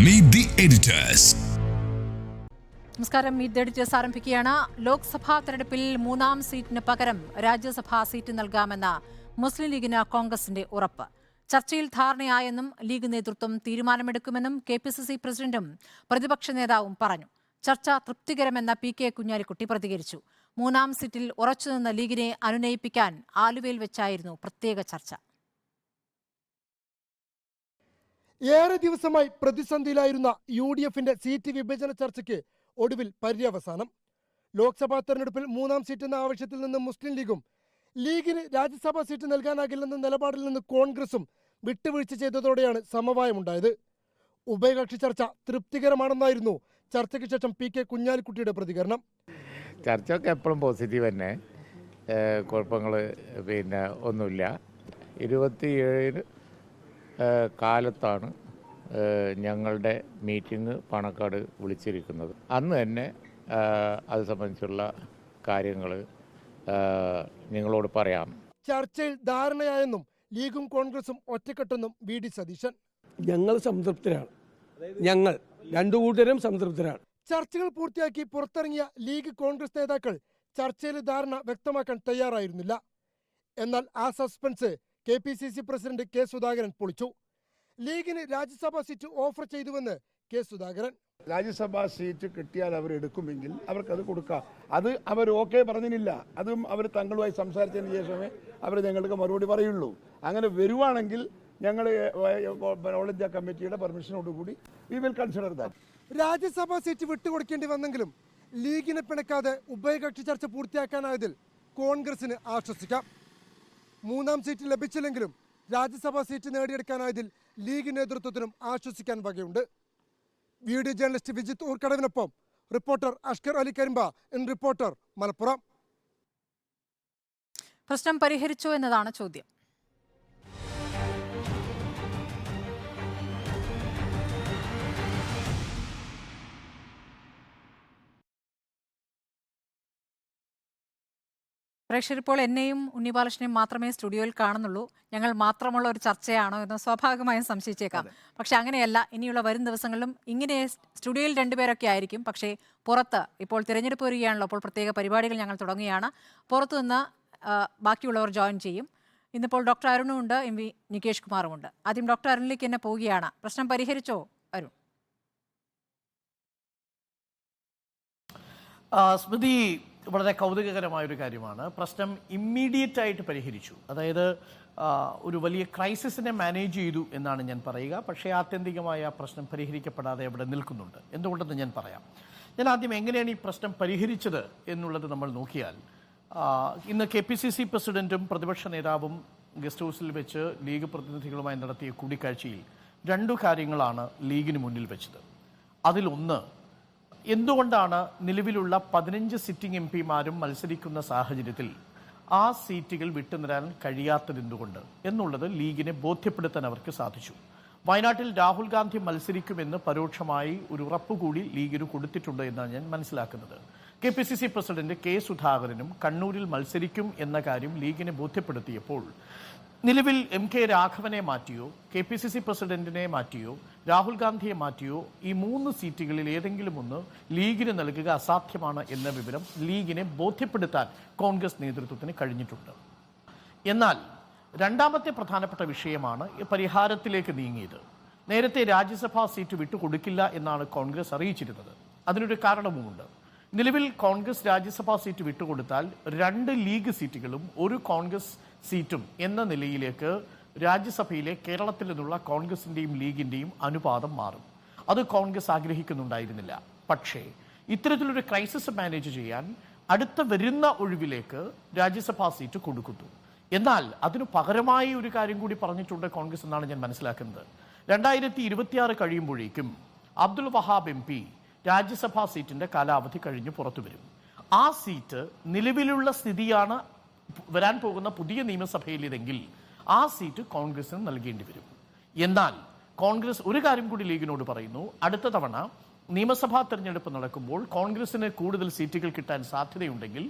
Meet the editors. നമസ്കാരം. Meet the editors ആരംഭിക്കുകയാണ്. ലോക്സഭാ തെരഞ്ഞെടുപ്പിൽ 3-ാം സീറ്റിന് പകരം രാജ്യസഭാ സീറ്റ് നൽകാമെന്ന മുസ്ലിം ലീഗിന് കോൺഗ്രസിന്റെ ഉറപ്പ്. ചർച്ചയിൽ ധാരണയായെന്നും ലീഗ് നേതൃത്വം തീരുമാനമെടുക്കുമെന്നും KPCC പ്രസിഡന്റും പ്രതിപക്ഷ നേതാവും പറഞ്ഞു. ചർച്ച തൃപ്തികരമെന്ന PK കുഞ്ഞാലിക്കുട്ടി പ്രതികരിച്ചു. 3-ാം സീറ്റിൽ ഉറച്ചുനിന്ന ലീഗിനെ അനുനയിപ്പിക്കാൻ ആലുവയിൽ വെച്ചായിരുന്നു പ്രത്യേക ചർച്ച. ഏറെ ദിവസമായി പ്രതിസന്ധിയിലായിരുന്ന UDFന്റെ സീറ്റ് വിഭജന ചർച്ചയ്ക്ക് ഒടുവിൽ പര്യവസാനം. ലോക്സഭാ തെരഞ്ഞെടുപ്പിൽ 3-ാം സീറ്റ് എന്ന ആവശ്യത്തിൽ നിന്ന് മുസ്ലിം ലീഗും ലീഗിന് രാജ്യസഭാ സീറ്റ് നൽകാനാകില്ലെന്ന നിലപാടിൽ നിന്ന് കോൺഗ്രസും വിട്ടുവീഴ്ച ചെയ്തതോടെയാണ് സമവായമുണ്ടായത്. ഉഭയകക്ഷി ചർച്ച തൃപ്തികരമാണെന്നായിരുന്നു ചർച്ചയ്ക്ക് ശേഷം PK കുഞ്ഞാലിക്കുട്ടിയുടെ പ്രതികരണം. ചർച്ചയൊക്കെ എപ്പോഴും പോസിറ്റീവ് തന്നെ, കുഴപ്പങ്ങൾ ഒന്നുമില്ല. 27 കാലത്താണ് ഞങ്ങളുടെ മീറ്റിംഗ് പാണക്കാട് വിളിച്ചിരിക്കുന്നത്. അന്ന് തന്നെ അത് സംബന്ധിച്ചുള്ള കാര്യങ്ങൾ നിങ്ങളോട് പറയാം. ചർച്ചയിൽ ധാരണയായെന്നും ലീഗും കോൺഗ്രസും ഒറ്റക്കെട്ടെന്നും VD സതീശൻ. ഞങ്ങൾ സംതൃപ്തരാണ്, ഞങ്ങൾ രണ്ടു കൂട്ടരും സംതൃപ്തരാണ്. ചർച്ചകൾ പൂർത്തിയാക്കി പുറത്തിറങ്ങിയ ലീഗ് കോൺഗ്രസ് നേതാക്കൾ ചർച്ചയിലെ ധാരണ വ്യക്തമാക്കാൻ തയ്യാറായിരുന്നില്ല. എന്നാൽ ആ suspense KPCC president K Sudhakaran പൊളിച്ചു. ലീഗിന് രാജ്യസഭാ സീറ്റ് ഓഫർ ചെയ്തുവെന്ന് K സുധാകരൻ. രാജ്യസഭാ സീറ്റ് കിട്ടിയാൽ അവർ എടുക്കുമെങ്കിൽ അവർക്കത് കൊടുക്കാം. അത് അവർ ഓക്കെ പറഞ്ഞില്ല. അതും അവർ തങ്ങളുമായി സംസാരിച്ചതിന് ശേഷമേ അവർ ഞങ്ങൾക്ക് മറുപടി പറയുള്ളൂ. അങ്ങനെ വരുവാണെങ്കിൽ ഞങ്ങൾ ഓൾ ഇന്ത്യ കമ്മിറ്റിയുടെ പെർമിഷനോടുകൂടി we will consider that. Rajya Sabha seat വിട്ടുകൊടുക്കേണ്ടി വന്നെങ്കിലും ലീഗിനെ പിണക്കാതെ ഉഭയകക്ഷി ചർച്ച പൂർത്തിയാക്കാനായതിൽ കോൺഗ്രസിന് ആശ്വസിക്കാം. 3-ാം സീറ്റ് ലഭിച്ചില്ലെങ്കിലും രാജ്യസഭാ സീറ്റ് നേടിയെടുക്കാനായതിൽ ലീഗ് നേതൃത്വത്തിനും ആശ്വസിക്കാൻ വകയുണ്ട്. വീഡിയോ ജേർണലിസ്റ്റ് വിജിത്ത് ഊർക്കടവിനൊപ്പം reporter Ashkar Ali Karimba in reporter Malappuram. പ്രശ്നം പരിഹരിച്ചോ എന്നതാണ് ചോദ്യം. പ്രേക്ഷകർ ഇപ്പോൾ എന്നെയും ഉണ്ണിബാലകൃഷ്ണനെയും മാത്രമേ സ്റ്റുഡിയോയിൽ കാണുന്നുള്ളൂ. ഞങ്ങൾ മാത്രമുള്ള ഒരു ചർച്ചയാണോ എന്ന് സ്വാഭാവികമായും സംശയിച്ചേക്കാം. പക്ഷെ അങ്ങനെയല്ല. ഇനിയുള്ള വരും ദിവസങ്ങളിലും ഇങ്ങനെ സ്റ്റുഡിയോയിൽ 2 പേരൊക്കെ ആയിരിക്കും. പക്ഷേ പുറത്ത് ഇപ്പോൾ തിരഞ്ഞെടുപ്പ് വരികയാണല്ലോ. അപ്പോൾ പ്രത്യേക പരിപാടികൾ ഞങ്ങൾ തുടങ്ങുകയാണ്. പുറത്തുനിന്ന് ബാക്കിയുള്ളവർ ജോയിൻ ചെയ്യും. ഇന്നിപ്പോൾ ഡോക്ടർ അരുണും ഉണ്ട്, MV നികേഷ് കുമാറും ഉണ്ട്. ആദ്യം ഡോക്ടർ അരുണിലേക്ക് തന്നെ പോവുകയാണ്. പ്രശ്നം പരിഹരിച്ചോ അരുൺ? സ്മൃതി, വളരെ കൗതുകകരമായൊരു കാര്യമാണ്. പ്രശ്നം ഇമ്മീഡിയറ്റ് ആയിട്ട് പരിഹരിച്ചു. അതായത് ഒരു വലിയ ക്രൈസിസിനെ മാനേജ് ചെയ്തു എന്നാണ് ഞാൻ പറയുക. പക്ഷേ ആത്യന്തികമായ പ്രശ്നം പരിഹരിക്കപ്പെടാതെ അവിടെ നിൽക്കുന്നുണ്ട്. എന്തുകൊണ്ടെന്ന് ഞാൻ പറയാം. ഞാൻ ആദ്യം എങ്ങനെയാണ് ഈ പ്രശ്നം പരിഹരിച്ചത് എന്നുള്ളത് നമ്മൾ നോക്കിയാൽ, ഇന്ന് KPCC പ്രസിഡന്റും പ്രതിപക്ഷ നേതാവും ഗസ്റ്റ് ഹൗസിൽ വെച്ച് ലീഗ് പ്രതിനിധികളുമായി നടത്തിയ കൂടിക്കാഴ്ചയിൽ 2 കാര്യങ്ങളാണ് ലീഗിന് മുന്നിൽ വെച്ചത്. അതിലൊന്ന്, എന്തുകൊണ്ടാണ് നിലവിലുള്ള 15 സിറ്റിംഗ് MPമാരും മത്സരിക്കുന്ന സാഹചര്യത്തിൽ ആ സീറ്റുകൾ വിട്ടുനിരാൻ കഴിയാത്തതെന്തുകൊണ്ട് എന്നുള്ളത് ലീഗിനെ ബോധ്യപ്പെടുത്താൻ അവർക്ക് സാധിച്ചു. വയനാട്ടിൽ രാഹുൽ ഗാന്ധി മത്സരിക്കുമെന്ന് പരോക്ഷമായി ഒരു ഉറപ്പുകൂടി ലീഗിന് കൊടുത്തിട്ടുണ്ട് എന്നാണ് ഞാൻ മനസ്സിലാക്കുന്നത്. KPCC പ്രസിഡന്റ് K സുധാകരനും കണ്ണൂരിൽ മത്സരിക്കും എന്ന കാര്യം ലീഗിനെ ബോധ്യപ്പെടുത്തിയപ്പോൾ നിലവിൽ MK രാഘവനെ മാറ്റിയോ KPCC പ്രസിഡന്റിനെ മാറ്റിയോ രാഹുൽ ഗാന്ധിയെ മാറ്റിയോ ഈ 3 സീറ്റുകളിൽ ഏതെങ്കിലും ഒന്ന് ലീഗിന് നൽകുക അസാധ്യമാണ് എന്ന വിവരം ലീഗിനെ ബോധ്യപ്പെടുത്താൻ കോൺഗ്രസ് നേതൃത്വത്തിന് കഴിഞ്ഞിട്ടുണ്ട്. എന്നാൽ രണ്ടാമത്തെ പ്രധാനപ്പെട്ട വിഷയമാണ് പരിഹാരത്തിലേക്ക് നീങ്ങിയത്. നേരത്തെ രാജ്യസഭാ സീറ്റ് വിട്ടുകൊടുക്കില്ല എന്നാണ് കോൺഗ്രസ് അറിയിച്ചിരുന്നത്. അതിനൊരു കാരണവുമുണ്ട്. നിലവിൽ കോൺഗ്രസ് രാജ്യസഭാ സീറ്റ് വിട്ടുകൊടുത്താൽ 2 ലീഗ് സീറ്റുകളും 1 കോൺഗ്രസ് സീറ്റും എന്ന നിലയിലേക്ക് രാജ്യസഭയിലെ കേരളത്തിൽ നിന്നുള്ള കോൺഗ്രസിന്റെയും ലീഗിന്റെയും അനുപാതം മാറും. അത് കോൺഗ്രസ് ആഗ്രഹിക്കുന്നുണ്ടായിരുന്നില്ല. പക്ഷേ ഇത്തരത്തിലൊരു ക്രൈസിസ് മാനേജ് ചെയ്യാൻ അടുത്ത വരുന്ന ഒഴിവിലേക്ക് രാജ്യസഭാ സീറ്റ് കൊടുക്കുന്നു. എന്നാൽ അതിനു പകരമായി ഒരു കാര്യം കൂടി പറഞ്ഞിട്ടുണ്ട് കോൺഗ്രസ് എന്നാണ് ഞാൻ മനസ്സിലാക്കുന്നത്. 2026 കഴിയുമ്പോഴേക്കും അബ്ദുൽ വഹാബ് MP രാജ്യസഭാ സീറ്റിന്റെ കാലാവധി കഴിഞ്ഞ് പുറത്തു വരും. ആ സീറ്റ് നിലവിലുള്ള സ്ഥിതിയാണ് വരാൻ പോകുന്ന പുതിയ നിയമസഭയിലെങ്കിൽ ആ സീറ്റ് കോൺഗ്രസിന് നൽകേണ്ടി വരും. എന്നാൽ കോൺഗ്രസ് ഒരു കാര്യം കൂടി ലീഗിനോട് പറയുന്നു. അടുത്ത തവണ നിയമസഭാ തെരഞ്ഞെടുപ്പ് നടക്കുമ്പോൾ കോൺഗ്രസിന് കൂടുതൽ സീറ്റുകൾ കിട്ടാൻ സാധ്യതയുണ്ടെങ്കിൽ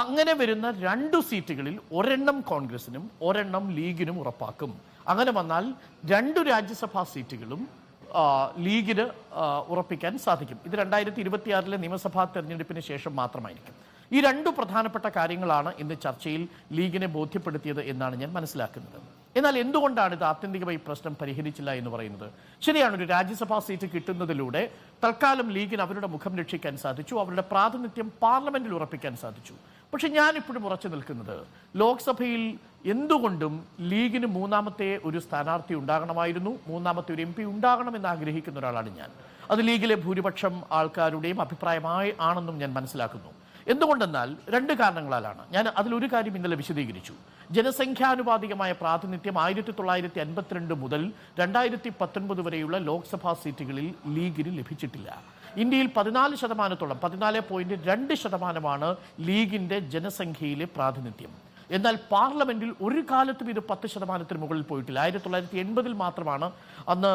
അങ്ങനെ വരുന്ന 2 സീറ്റുകളിൽ 1 കോൺഗ്രസിനും 1 ലീഗിനും ഉറപ്പാക്കും. അങ്ങനെ വന്നാൽ 2 രാജ്യസഭാ സീറ്റുകളും ലീഗിന് ഉറപ്പിക്കാൻ സാധിക്കും. ഇത് 2026 നിയമസഭാ തെരഞ്ഞെടുപ്പിന് ശേഷം മാത്രമായിരിക്കും. ഈ രണ്ടു പ്രധാനപ്പെട്ട കാര്യങ്ങളാണ് ഇന്ന് ചർച്ചയിൽ ലീഗിനെ ബോധ്യപ്പെടുത്തിയത് എന്നാണ് ഞാൻ മനസ്സിലാക്കുന്നത്. എന്നാൽ എന്തുകൊണ്ടാണ് ഇത് ആത്യന്തികമായി പ്രശ്നം പരിഹരിച്ചില്ല എന്ന് പറയുന്നത്? ശരിയാണ്, ഒരു രാജ്യസഭാ സീറ്റ് കിട്ടുന്നതിലൂടെ തൽക്കാലം ലീഗിന് അവരുടെ മുഖം രക്ഷിക്കാൻ സാധിച്ചു, അവരുടെ പ്രാതിനിധ്യം പാർലമെന്റിൽ ഉറപ്പിക്കാൻ സാധിച്ചു. പക്ഷെ ഞാനിപ്പോഴും ഉറച്ചു നിൽക്കുന്നത് ലോക്സഭയിൽ എന്തുകൊണ്ടും ലീഗിന് മൂന്നാമത്തെ ഒരു സ്ഥാനാർത്ഥി ഉണ്ടാകണമായിരുന്നു, മൂന്നാമത്തെ ഒരു MP ഉണ്ടാകണമെന്ന് ആഗ്രഹിക്കുന്ന ഒരാളാണ് ഞാൻ. അത് ലീഗിലെ ഭൂരിപക്ഷം ആൾക്കാരുടെയും അഭിപ്രായമായി ആണെന്നും ഞാൻ മനസ്സിലാക്കുന്നു. എന്തുകൊണ്ടെന്നാൽ രണ്ട് കാരണങ്ങളാലാണ്. ഞാൻ അതിലൊരു കാര്യം ഇന്നലെ വിശദീകരിച്ചു. ജനസംഖ്യാനുപാതികമായ പ്രാതിനിധ്യം 1952 മുതൽ 2019 വരെയുള്ള ലോക്സഭാ സീറ്റുകളിൽ ലീഗിന് ലഭിച്ചിട്ടില്ല. ഇന്ത്യയിൽ 14%, 14.2% ലീഗിന്റെ ജനസംഖ്യയിലെ പ്രാതിനിധ്യം. എന്നാൽ പാർലമെന്റിൽ ഒരു കാലത്തും ഇത് 10% മുകളിൽ പോയിട്ടില്ല. 1980 മാത്രമാണ് അന്ന്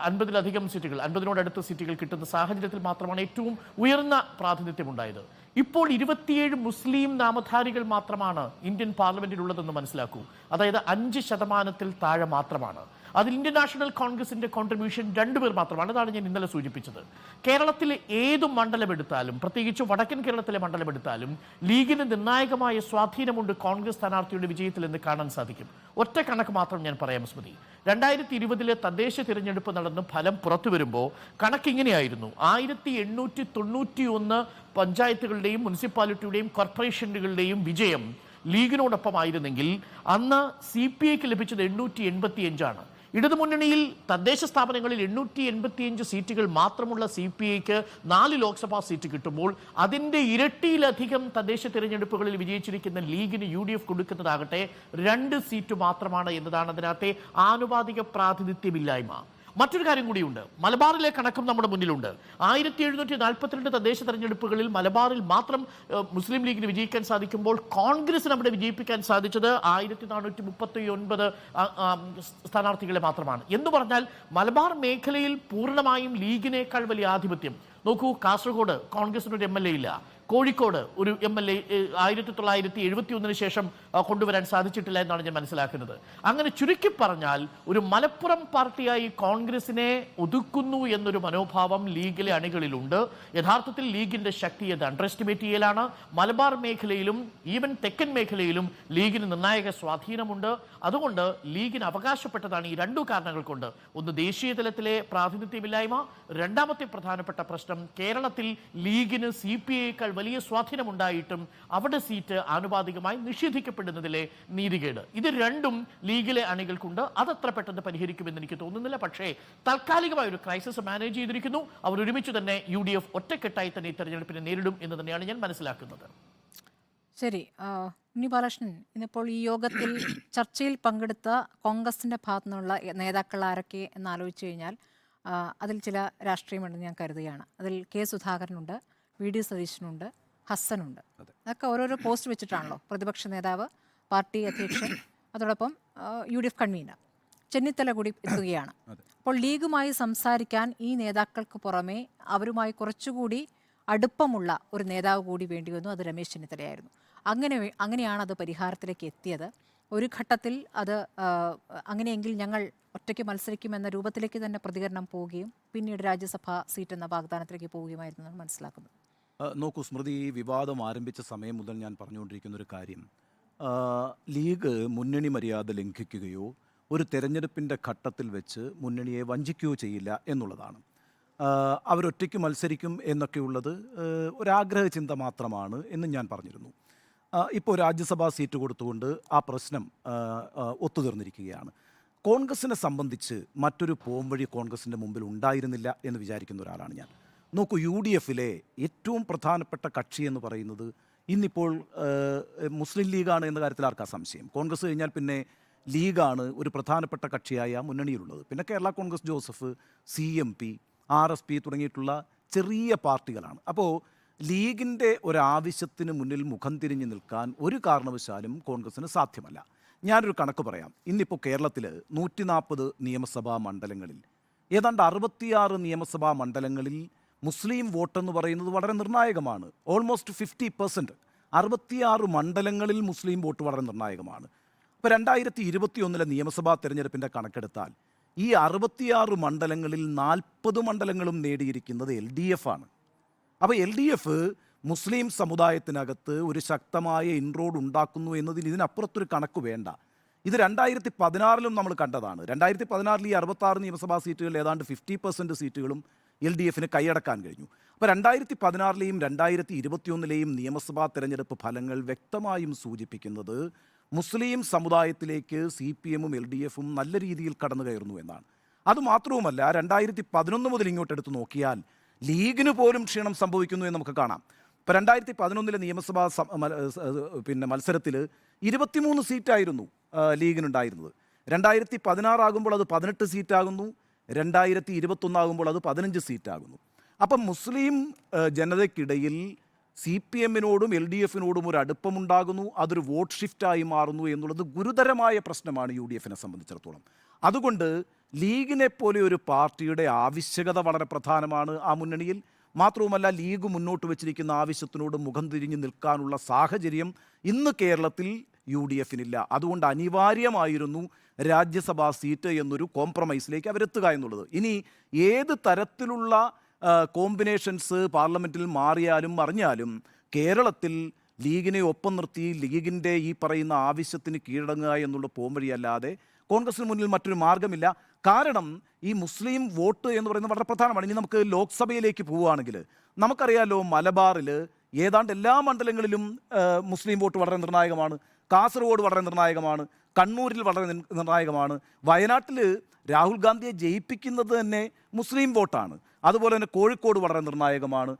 50-ലധികം സീറ്റുകൾ, 50-നോടടുത്ത സീറ്റുകൾ കിട്ടുന്ന സാഹചര്യത്തിൽ മാത്രമാണ് ഏറ്റവും ഉയർന്ന പ്രാതിനിധ്യം ഉണ്ടായത്. ഇപ്പോൾ 27 മുസ്ലിം നാമധാരികൾ മാത്രമാണ് ഇന്ത്യൻ പാർലമെന്റിലുള്ളതെന്ന് മനസ്സിലാക്കൂ. അതായത് 5% താഴെ മാത്രമാണ്. അതിൽ ഇന്ത്യൻ നാഷണൽ കോൺഗ്രസിന്റെ കോൺട്രിബ്യൂഷൻ 2 പേർ മാത്രമാണ്. അതാണ് ഞാൻ ഇന്നലെ സൂചിപ്പിച്ചത്. കേരളത്തിലെ ഏത് മണ്ഡലം എടുത്താലും, പ്രത്യേകിച്ച് വടക്കൻ കേരളത്തിലെ മണ്ഡലം എടുത്താലും, ലീഗിന് നിർണായകമായ സ്വാധീനമുണ്ട് കോൺഗ്രസ് സ്ഥാനാർത്ഥിയുടെ വിജയത്തിൽ എന്ന് കാണാൻ സാധിക്കും. ഒറ്റ കണക്ക് മാത്രം ഞാൻ പറയാം സ്മൃതി. 2020 തദ്ദേശ തിരഞ്ഞെടുപ്പ് നടന്ന് ഫലം പുറത്തു വരുമ്പോൾ കണക്കിങ്ങനെയായിരുന്നു. 1891 പഞ്ചായത്തുകളുടെയും മുനിസിപ്പാലിറ്റിയുടെയും കോർപ്പറേഷനുകളുടെയും വിജയം ലീഗിനോടൊപ്പമായിരുന്നെങ്കിൽ അന്ന് CPIക്ക് ലഭിച്ചത് 885 ഇടതുമുന്നണിയിൽ തദ്ദേശ സ്ഥാപനങ്ങളിൽ 885 സീറ്റുകൾ മാത്രമുള്ള CPIക്ക് 4 ലോക്സഭാ സീറ്റ് കിട്ടുമ്പോൾ അതിന്റെ ഇരട്ടിയിലധികം തദ്ദേശ തിരഞ്ഞെടുപ്പുകളിൽ വിജയിച്ചിരിക്കുന്ന ലീഗിന് UDF കൊടുക്കുന്നതാകട്ടെ 2 സീറ്റ് മാത്രമാണ് എന്നതാണ് അതിനകത്തെ ആനുപാതിക പ്രാതിനിധ്യമില്ലായ്മ. മറ്റൊരു കാര്യം കൂടിയുണ്ട്. മലബാറിലെ കണക്കും നമ്മുടെ മുന്നിലുണ്ട്. 1742 തദ്ദേശ തെരഞ്ഞെടുപ്പുകളിൽ മലബാറിൽ മാത്രം മുസ്ലിം ലീഗിന് വിജയിക്കാൻ സാധിക്കുമ്പോൾ കോൺഗ്രസിന് അവിടെ വിജയിപ്പിക്കാൻ സാധിച്ചത് 1439 സ്ഥാനാർത്ഥികളെ മാത്രമാണ്. എന്ന് പറഞ്ഞാൽ മലബാർ മേഖലയിൽ പൂർണ്ണമായും ലീഗിനേക്കാൾ വലിയ ആധിപത്യം. നോക്കൂ, കാസർഗോഡ് കോൺഗ്രസിനൊരു MLA ഇല്ല. കോഴിക്കോട് ഒരു MLA 1971 ശേഷം കൊണ്ടുവരാൻ സാധിച്ചിട്ടില്ല എന്നാണ് ഞാൻ മനസ്സിലാക്കുന്നത്. അങ്ങനെ ചുരുക്കി പറഞ്ഞാൽ ഒരു മലപ്പുറം പാർട്ടിയായി കോൺഗ്രസിനെ ഒതുക്കുന്നു എന്നൊരു മനോഭാവം ലീഗിലെ അണികളിലുണ്ട്. യഥാർത്ഥത്തിൽ ലീഗിന്റെ ശക്തി അത് അണ്ടർ എസ്റ്റിമേറ്റ് ചെയ്യലാണ്. മലബാർ മേഖലയിലും ഈവൻ തെക്കൻ മേഖലയിലും ലീഗിന് നിർണായക സ്വാധീനമുണ്ട്. അതുകൊണ്ട് ലീഗിന് അവകാശപ്പെട്ടതാണ് ഈ 2 കാരണങ്ങൾ കൊണ്ട്. ഒന്ന്, ദേശീയ തലത്തിലെ പ്രാതിനിധ്യമില്ലായ്മ. രണ്ടാമത്തെ പ്രധാനപ്പെട്ട പ്രശ്നം, കേരളത്തിൽ ലീഗിന് CPIയേക്കാൾ വലിയ സ്വാധീനമുണ്ടായിട്ടും അവിടെ സീറ്റ് ആനുപാതികമായി നിഷേധിക്കപ്പെടുന്നതിലെ നീതികേട്. ഇത് രണ്ടും ലീഗിലെ അണികൾക്കുണ്ട്. അതത്ര പെട്ടെന്ന് പരിഹരിക്കുമെന്ന് എനിക്ക് തോന്നുന്നില്ല. പക്ഷേ താൽക്കാലികമായ ഒരു ക്രൈസിസ് മാനേജ് ചെയ്തിരിക്കുന്നു. അവർ ഒരുമിച്ച് തന്നെ UDF ഒറ്റക്കെട്ടായി തന്നെ ഈ തെരഞ്ഞെടുപ്പിനെ നേരിടും എന്ന് തന്നെയാണ് ഞാൻ മനസ്സിലാക്കുന്നത്. ശരി, ഉണ്ണി ബാലകൃഷ്ണൻ, ഇന്നിപ്പോൾ ഈ യോഗത്തിൽ ചർച്ചയിൽ പങ്കെടുത്ത കോൺഗ്രസിന്റെ ഭാഗത്തു നിന്നുള്ള നേതാക്കൾ ആരൊക്കെ എന്നാലോചിച്ച് കഴിഞ്ഞാൽ അതിൽ ചില രാഷ്ട്രീയമുണ്ടെന്ന് ഞാൻ കരുതുകയാണ്. അതിൽ K. സുധാകരനുണ്ട്, VD സതീശനുണ്ട്, ഹസ്സനുണ്ട്. അതൊക്കെ ഓരോരോ പോസ്റ്റ് വെച്ചിട്ടാണല്ലോ. പ്രതിപക്ഷ നേതാവ്, പാർട്ടി അധ്യക്ഷൻ, അതോടൊപ്പം UDF കൺവീനർ ചെന്നിത്തല കൂടി എത്തുകയാണ്. അപ്പോൾ ലീഗുമായി സംസാരിക്കാൻ ഈ നേതാക്കൾക്ക് പുറമെ അവരുമായി കുറച്ചുകൂടി അടുപ്പമുള്ള ഒരു നേതാവ് കൂടി വേണ്ടി വന്നു. അത് രമേശ് ചെന്നിത്തലയായിരുന്നു. അങ്ങനെയാണ് അത് പരിഹാരത്തിലേക്ക് എത്തിയത്. ഒരു ഘട്ടത്തിൽ അത് അങ്ങനെയെങ്കിൽ ഞങ്ങൾ ഒറ്റയ്ക്ക് മത്സരിക്കുമെന്ന രൂപത്തിലേക്ക് തന്നെ പ്രതികരണം പോവുകയും പിന്നീട് രാജ്യസഭാ സീറ്റ് എന്ന വാഗ്ദാനത്തിലേക്ക് പോവുകയുമായിരുന്നു എന്നാണ് മനസ്സിലാക്കുന്നത്. നോക്കൂ സ്മൃതി, ഈ വിവാദം ആരംഭിച്ച സമയം മുതൽ ഞാൻ പറഞ്ഞുകൊണ്ടിരിക്കുന്ന ഒരു കാര്യം, ലീഗ് മുന്നണി മര്യാദ ലംഘിക്കുകയോ ഒരു തെരഞ്ഞെടുപ്പിൻ്റെ ഘട്ടത്തിൽ വെച്ച് മുന്നണിയെ വഞ്ചിക്കുകയോ ചെയ്യില്ല എന്നുള്ളതാണ്. അവരൊറ്റയ്ക്ക് മത്സരിക്കും എന്നൊക്കെയുള്ളത് ഒരാഗ്രഹ ചിന്ത മാത്രമാണ് എന്ന് ഞാൻ പറഞ്ഞിരുന്നു. ഇപ്പോൾ രാജ്യസഭാ സീറ്റ് കൊടുത്തുകൊണ്ട് ആ പ്രശ്നം ഒത്തുതീർന്നിരിക്കുകയാണ്. കോൺഗ്രസിനെ സംബന്ധിച്ച് മറ്റൊരു പോംവഴി കോൺഗ്രസിൻ്റെ മുമ്പിൽ ഉണ്ടായിരുന്നില്ല എന്ന് വിചാരിക്കുന്ന ഒരാളാണ് ഞാൻ. നോക്കൂ, UDFിലെ ഏറ്റവും പ്രധാനപ്പെട്ട കക്ഷി എന്ന് പറയുന്നത് ഇന്നിപ്പോൾ മുസ്ലിം ലീഗാണ് എന്ന കാര്യത്തിൽ ആർക്കാ സംശയം? കോൺഗ്രസ് കഴിഞ്ഞാൽ പിന്നെ ലീഗാണ് ഒരു പ്രധാനപ്പെട്ട കക്ഷിയായ മുന്നണിയിലുള്ളത്. പിന്നെ Kerala Congress Joseph, CMP, RSP തുടങ്ങിയിട്ടുള്ള ചെറിയ പാർട്ടികളാണ്. അപ്പോൾ ലീഗിൻ്റെ ഒരാവശ്യത്തിന് മുന്നിൽ മുഖം തിരിഞ്ഞു നിൽക്കാൻ ഒരു കാരണവശാലും കോൺഗ്രസിന് സാധ്യമല്ല. ഞാനൊരു കണക്ക് പറയാം. ഇന്നിപ്പോൾ കേരളത്തിൽ 140 നിയമസഭാ മണ്ഡലങ്ങളിൽ ഏതാണ്ട് 66 നിയമസഭാ മണ്ഡലങ്ങളിൽ മുസ്ലിം വോട്ടെന്ന് പറയുന്നത് വളരെ നിർണായകമാണ്. ഓൾമോസ്റ്റ് 50%. 66 മണ്ഡലങ്ങളിൽ മുസ്ലിം വോട്ട് വളരെ നിർണായകമാണ്. ഇപ്പോൾ 2021 നിയമസഭാ തെരഞ്ഞെടുപ്പിൻ്റെ കണക്കെടുത്താൽ ഈ 66 മണ്ഡലങ്ങളിൽ 40 മണ്ഡലങ്ങളും നേടിയിരിക്കുന്നത് LDF ആണ്. അപ്പോൾ LDF മുസ്ലിം സമുദായത്തിനകത്ത് ഒരു ശക്തമായ ഇൻറോഡ് ഉണ്ടാക്കുന്നു എന്നതിൽ ഇതിനപ്പുറത്തൊരു കണക്ക് വേണ്ട. ഇത് 2016 നമ്മൾ കണ്ടതാണ്. 2016 ഈ 66 നിയമസഭാ സീറ്റുകളിൽ ഏതാണ്ട് 50% സീറ്റുകളും LDF കൈയടക്കാൻ കഴിഞ്ഞു. അപ്പോൾ 2016 2021 നിയമസഭാ തെരഞ്ഞെടുപ്പ് ഫലങ്ങൾ വ്യക്തമായും സൂചിപ്പിക്കുന്നത് മുസ്ലിം സമുദായത്തിലേക്ക് CPM-ഉം LDF-ഉം നല്ല രീതിയിൽ കടന്നു കയറുന്നു എന്നാണ്. അതുമാത്രവുമല്ല 2011 മുതൽ ഇങ്ങോട്ട് എടുത്ത് നോക്കിയാൽ ലീഗിന് പോലും ക്ഷീണം സംഭവിക്കുന്നു എന്ന് നമുക്ക് കാണാം. ഇപ്പോൾ 2011 നിയമസഭാ മത്സരത്തിൽ 23 സീറ്റായിരുന്നു ലീഗിനുണ്ടായിരുന്നത്. 2016 ആകുമ്പോൾ അത് 18 സീറ്റാകുന്നു. 2021 ആകുമ്പോൾ അത് 15 സീറ്റാകുന്നു. അപ്പം മുസ്ലിം ജനതയ്ക്കിടയിൽ CPM-നോടും LDF-നോടും ഒരു അടുപ്പമുണ്ടാകുന്നു. അതൊരു വോട്ട് ഷിഫ്റ്റായി മാറുന്നു എന്നുള്ളത് ഗുരുതരമായ പ്രശ്നമാണ് UDF-നെ സംബന്ധിച്ചിടത്തോളം. അതുകൊണ്ട് ലീഗിനെ പോലെ ഒരു പാർട്ടിയുടെ ആവശ്യകത വളരെ പ്രധാനമാണ് ആ മുന്നണിയിൽ. മാത്രവുമല്ല ലീഗ് മുന്നോട്ട് വച്ചിരിക്കുന്ന ആവശ്യത്തിനോട് മുഖം തിരിഞ്ഞ് നിൽക്കാനുള്ള സാഹചര്യം ഇന്ന് കേരളത്തിൽ UDF-നില്ല. അതുകൊണ്ട് അനിവാര്യമായിരുന്നു രാജ്യസഭാ സീറ്റ് എന്നൊരു കോംപ്രമൈസിലേക്ക് അവരെത്തുക എന്നുള്ളത്. ഇനി ഏത് തരത്തിലുള്ള കോമ്പിനേഷൻസ് പാർലമെൻറ്റിൽ മാറിയാലും മറിഞ്ഞാലും കേരളത്തിൽ ലീഗിനെ ഒപ്പം നിർത്തി ലീഗിൻ്റെ ഈ പറയുന്ന ആവശ്യത്തിന് കീഴടങ്ങുക എന്നുള്ള പോംവഴിയല്ലാതെ കോൺഗ്രസിന് മുന്നിൽ മറ്റൊരു മാർഗമില്ല. കാരണം ഈ മുസ്ലിം വോട്ട് എന്ന് പറയുന്നത് വളരെ പ്രധാനമാണ്. ഇനി നമുക്ക് ലോക്സഭയിലേക്ക് പോവുകയാണെങ്കിൽ നമുക്കറിയാലോ, മലബാറിൽ ഏതാണ്ട് എല്ലാ മണ്ഡലങ്ങളിലും മുസ്ലിം വോട്ട് വളരെ നിർണായകമാണ്. കാസർഗോഡ് വളരെ നിർണായകമാണ്. കണ്ണൂരിൽ വളരെ നിർണായകമാണ്. വയനാട്ടിൽ രാഹുൽ ഗാന്ധിയെ ജയിപ്പിക്കുന്നത് തന്നെ മുസ്ലിം വോട്ടാണ്. അതുപോലെ തന്നെ കോഴിക്കോട് വളരെ നിർണായകമാണ്.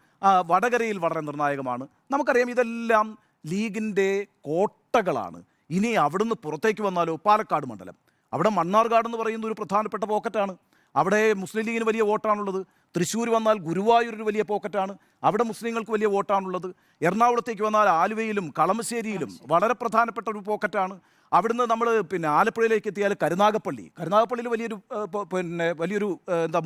വടകരയിൽ വളരെ നിർണായകമാണ്. നമുക്കറിയാം ഇതെല്ലാം ലീഗിൻ്റെ കോട്ടകളാണ്. ഇനി അവിടുന്ന് പുറത്തേക്ക് വന്നാലോ, പാലക്കാട് മണ്ഡലം, അവിടെ മണ്ണാർക്കാട് എന്ന് പറയുന്ന ഒരു പ്രധാനപ്പെട്ട പോക്കറ്റാണ്. അവിടെ മുസ്ലിം ലീഗിന് വലിയ വോട്ടാണുള്ളത്. തൃശ്ശൂർ വന്നാൽ ഗുരുവായൂർ ഒരു വലിയ പോക്കറ്റാണ്, അവിടെ മുസ്ലിങ്ങൾക്ക് വലിയ വോട്ടാണുള്ളത്. എറണാകുളത്തേക്ക് വന്നാൽ ആലുവയിലും കളമശ്ശേരിയിലും വളരെ പ്രധാനപ്പെട്ട ഒരു പോക്കറ്റാണ്. അവിടുന്ന് നമ്മൾ ആലപ്പുഴയിലേക്ക് എത്തിയാൽ കരുനാഗപ്പള്ളിയിൽ വലിയൊരു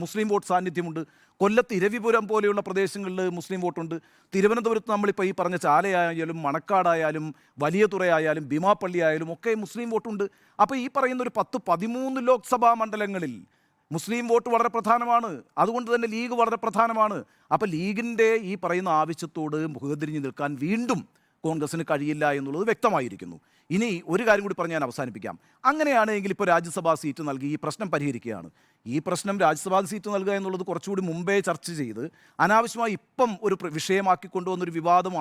മുസ്ലിം വോട്ട് സാന്നിധ്യമുണ്ട്. കൊല്ലത്ത് ഇരവിപുരം പോലെയുള്ള പ്രദേശങ്ങളിൽ മുസ്ലിം വോട്ടുണ്ട്. തിരുവനന്തപുരത്ത് നമ്മളിപ്പോൾ ഈ പറഞ്ഞ ചാലയായാലും മണക്കാടായാലും വലിയ തുറയായാലും ഭീമാപ്പള്ളി ആയാലും ഒക്കെ മുസ്ലിം വോട്ടുണ്ട്. അപ്പോൾ ഈ പറയുന്ന ഒരു 10-13 ലോക്സഭാ മണ്ഡലങ്ങളിൽ മുസ്ലിം വോട്ട് വളരെ പ്രധാനമാണ്. അതുകൊണ്ട് തന്നെ ലീഗ് വളരെ പ്രധാനമാണ്. അപ്പോൾ ലീഗിൻ്റെ ഈ പറയുന്ന ആവശ്യത്തോട് മുഖതിരിഞ്ഞ് നിൽക്കാൻ വീണ്ടും കോൺഗ്രസിന് കഴിയില്ല എന്നുള്ളത് വ്യക്തമായിരിക്കുന്നു. ഇനി ഒരു കാര്യം കൂടി പറഞ്ഞ് ഞാൻ അവസാനിപ്പിക്കാം. അങ്ങനെയാണെങ്കിൽ ഇപ്പോൾ രാജ്യസഭാ സീറ്റ് നൽകി ഈ പ്രശ്നം പരിഹരിക്കുകയാണ്. ഈ പ്രശ്നം രാജ്യസഭാ സീറ്റ് നൽകുക എന്നുള്ളത് കുറച്ചുകൂടി മുമ്പേ ചർച്ച ചെയ്ത് അനാവശ്യമായി ഇപ്പം ഒരു വിഷയമാക്കി കൊണ്ടുവന്നൊരു വിവാദം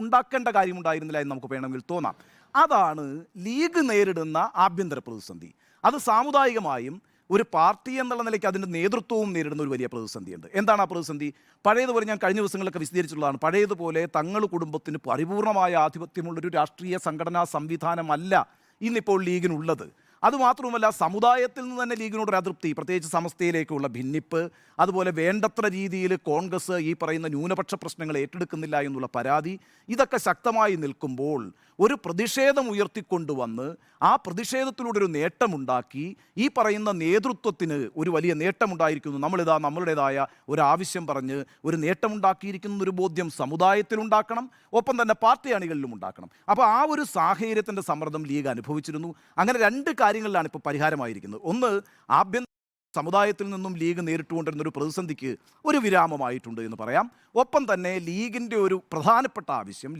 ഉണ്ടാക്കേണ്ട കാര്യമുണ്ടായിരുന്നില്ല എന്ന് നമുക്ക് വേണമെങ്കിൽ തോന്നാം. അതാണ് ലീഗ് നേരിടുന്ന ആഭ്യന്തര പ്രതിസന്ധി. അത് സാമുദായികമായും ഒരു പാർട്ടി എന്നുള്ള നിലയ്ക്ക് അതിൻ്റെ നേതൃത്വവും നേരിടുന്ന ഒരു വലിയ പ്രതിസന്ധിയുണ്ട്. എന്താണ് ആ പ്രതിസന്ധി? പഴയതുപോലെ ഞാൻ കഴിഞ്ഞ ദിവസങ്ങളിലൊക്കെ വിശദീകരിച്ചിട്ടുള്ളതാണ്. പഴയതുപോലെ തങ്ങൾ കുടുംബത്തിന് പരിപൂർണമായ ആധിപത്യമുള്ളൊരു രാഷ്ട്രീയ സംഘടനാ സംവിധാനമല്ല ഇന്നിപ്പോൾ ലീഗിനുള്ളത്. അതുമാത്രവുമല്ല, സമുദായത്തിൽ നിന്ന് തന്നെ ലീഗിനോടൊരു അതൃപ്തി, പ്രത്യേകിച്ച് സമസ്തയിലേക്കുള്ള ഭിന്നിപ്പ്, അതുപോലെ വേണ്ടത്ര രീതിയിൽ കോൺഗ്രസ് ഈ പറയുന്ന ന്യൂനപക്ഷ പ്രശ്നങ്ങൾ ഏറ്റെടുക്കുന്നില്ല എന്നുള്ള പരാതി, ഇതൊക്കെ ശക്തമായി നിൽക്കുമ്പോൾ ഒരു പ്രതിഷേധം ഉയർത്തിക്കൊണ്ടുവന്ന് ആ പ്രതിഷേധത്തിലൂടെ ഒരു നേട്ടമുണ്ടാക്കി ഈ പറയുന്ന നേതൃത്വത്തിന് ഒരു വലിയ നേട്ടമുണ്ടായിരിക്കുന്നു, നമ്മളുടേതായ ഒരു ആവശ്യം പറഞ്ഞ് ഒരു നേട്ടമുണ്ടാക്കിയിരിക്കുന്ന ഒരു ബോധ്യം സമുദായത്തിലുണ്ടാക്കണം, ഒപ്പം തന്നെ പാർട്ടി അണികളിലും ഉണ്ടാക്കണം. അപ്പോൾ ആ ഒരു സാഹചര്യത്തിൻ്റെ സമ്മർദ്ദം ലീഗ് അനുഭവിച്ചിരുന്നു. അങ്ങനെ രണ്ട് കാര്യങ്ങളിലാണ് ഇപ്പോൾ പരിഹാരമായിരിക്കുന്നത്. ഒന്ന്, ആഭ്യന്തര സമുദായത്തിൽ നിന്നും ലീഗ് നേരിട്ടുകൊണ്ടിരുന്ന ഒരു പ്രതിസന്ധിക്ക് ഒരു വിരാമമായിട്ടുണ്ട് എന്ന് പറയാം. ഒപ്പം തന്നെ ലീഗിൻ്റെ ഒരു പ്രധാനപ്പെട്ട ആവശ്യം,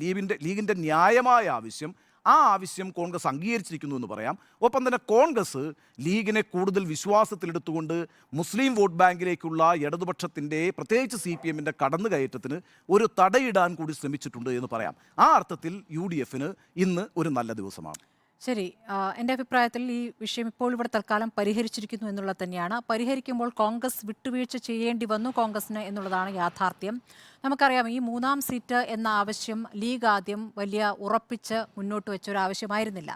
ലീഗിൻ്റെ ന്യായമായ ആവശ്യം, ആ ആവശ്യം കോൺഗ്രസ് അംഗീകരിച്ചിരിക്കുന്നു എന്ന് പറയാം. ഒപ്പം തന്നെ കോൺഗ്രസ് ലീഗിനെ കൂടുതൽ വിശ്വാസത്തിലെടുത്തുകൊണ്ട് മുസ്ലിം വോട്ട് ബാങ്കിലേക്കുള്ള ഇടതുപക്ഷത്തിൻ്റെ പ്രത്യേകിച്ച് CPM-ൻ്റെ കടന്നുകയറ്റത്തിന് ഒരു തടയിടാൻ കൂടി ശ്രമിച്ചിട്ടുണ്ട് എന്ന് പറയാം. ആ അർത്ഥത്തിൽ UDF-ന് ഇന്ന് ഒരു നല്ല ദിവസമാണ്. ശരി, എൻ്റെ അഭിപ്രായത്തിൽ ഈ വിഷയം ഇപ്പോൾ ഇവിടെ തൽക്കാലം പരിഹരിച്ചിരിക്കുന്നു എന്നുള്ളത് തന്നെയാണ്. പരിഹരിക്കുമ്പോൾ കോൺഗ്രസ് വിട്ടുവീഴ്ച ചെയ്യേണ്ടി വന്നു കോൺഗ്രസിന് എന്നുള്ളതാണ് യാഥാർത്ഥ്യം. നമുക്കറിയാം, ഈ 3-ാം സീറ്റ് എന്ന ആവശ്യം ലീഗ് ആദ്യം വലിയ ഉറപ്പിച്ച് മുന്നോട്ട് വെച്ച ഒരു ആവശ്യമായിരുന്നില്ല.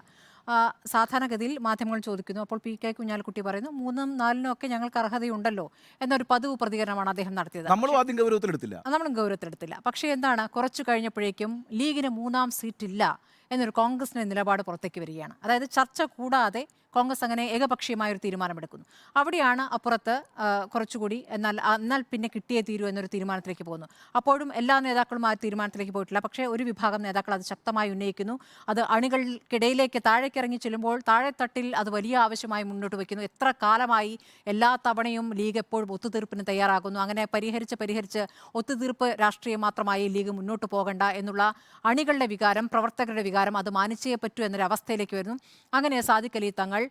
സാധാരണഗതിയിൽ മാധ്യമങ്ങൾ ചോദിക്കുന്നു, അപ്പോൾ PK കുഞ്ഞാലിക്കുട്ടി പറയുന്നു 3-നും 4-നും ഒക്കെ ഞങ്ങൾക്ക് അർഹതയുണ്ടല്ലോ എന്നൊരു പതിവ് പ്രതികരണമാണ് അദ്ദേഹം നടത്തിയത്. നമ്മളും ആദ്യം ഗൗരവത്തിലെടുത്തില്ല. പക്ഷേ എന്താണ്, കുറച്ചു കഴിഞ്ഞപ്പോഴേക്കും ലീഗിന് 3-ാം സീറ്റ് ഇല്ല എന്നൊരു കോൺഗ്രസിൻ്റെ നിലപാട് പുറത്തേക്ക് വരികയാണ്. അതായത് ചർച്ച കൂടാതെ കോൺഗ്രസ് അങ്ങനെ ഏകപക്ഷീയമായ ഒരു തീരുമാനമെടുക്കുന്നു. അവിടെയാണ് അപ്പുറത്ത് കുറച്ചുകൂടി എന്നാൽ പിന്നെ കിട്ടിയേ തീരൂ എന്നൊരു തീരുമാനത്തിലേക്ക് പോകുന്നു. അപ്പോഴും എല്ലാ നേതാക്കളും ആ തീരുമാനത്തിലേക്ക് പോയിട്ടില്ല. പക്ഷേ ഒരു വിഭാഗം നേതാക്കൾ അത് ശക്തമായി ഉന്നയിക്കുന്നു. അത് അണികൾക്കിടയിലേക്ക് താഴേക്ക് ഇറങ്ങി ചെല്ലുമ്പോൾ താഴെത്തട്ടിൽ അത് വലിയ ആവശ്യമായി മുന്നോട്ട് വയ്ക്കുന്നു. എത്ര കാലമായി എല്ലാ തവണയും ലീഗ് എപ്പോഴും ഒത്തുതീർപ്പിന് തയ്യാറാകുന്നു. അങ്ങനെ പരിഹരിച്ച് ഒത്തുതീർപ്പ് രാഷ്ട്രീയം മാത്രമായി ലീഗ് മുന്നോട്ട് പോകണ്ട എന്നുള്ള അണികളുടെ വികാരം, പ്രവർത്തകരുടെ വികാരം അത് മാനിച്ചേ പറ്റൂ എന്നൊരു അവസ്ഥയിലേക്ക് വരുന്നു. അങ്ങനെ സാദിഖ് അലി തങ്ങൾ,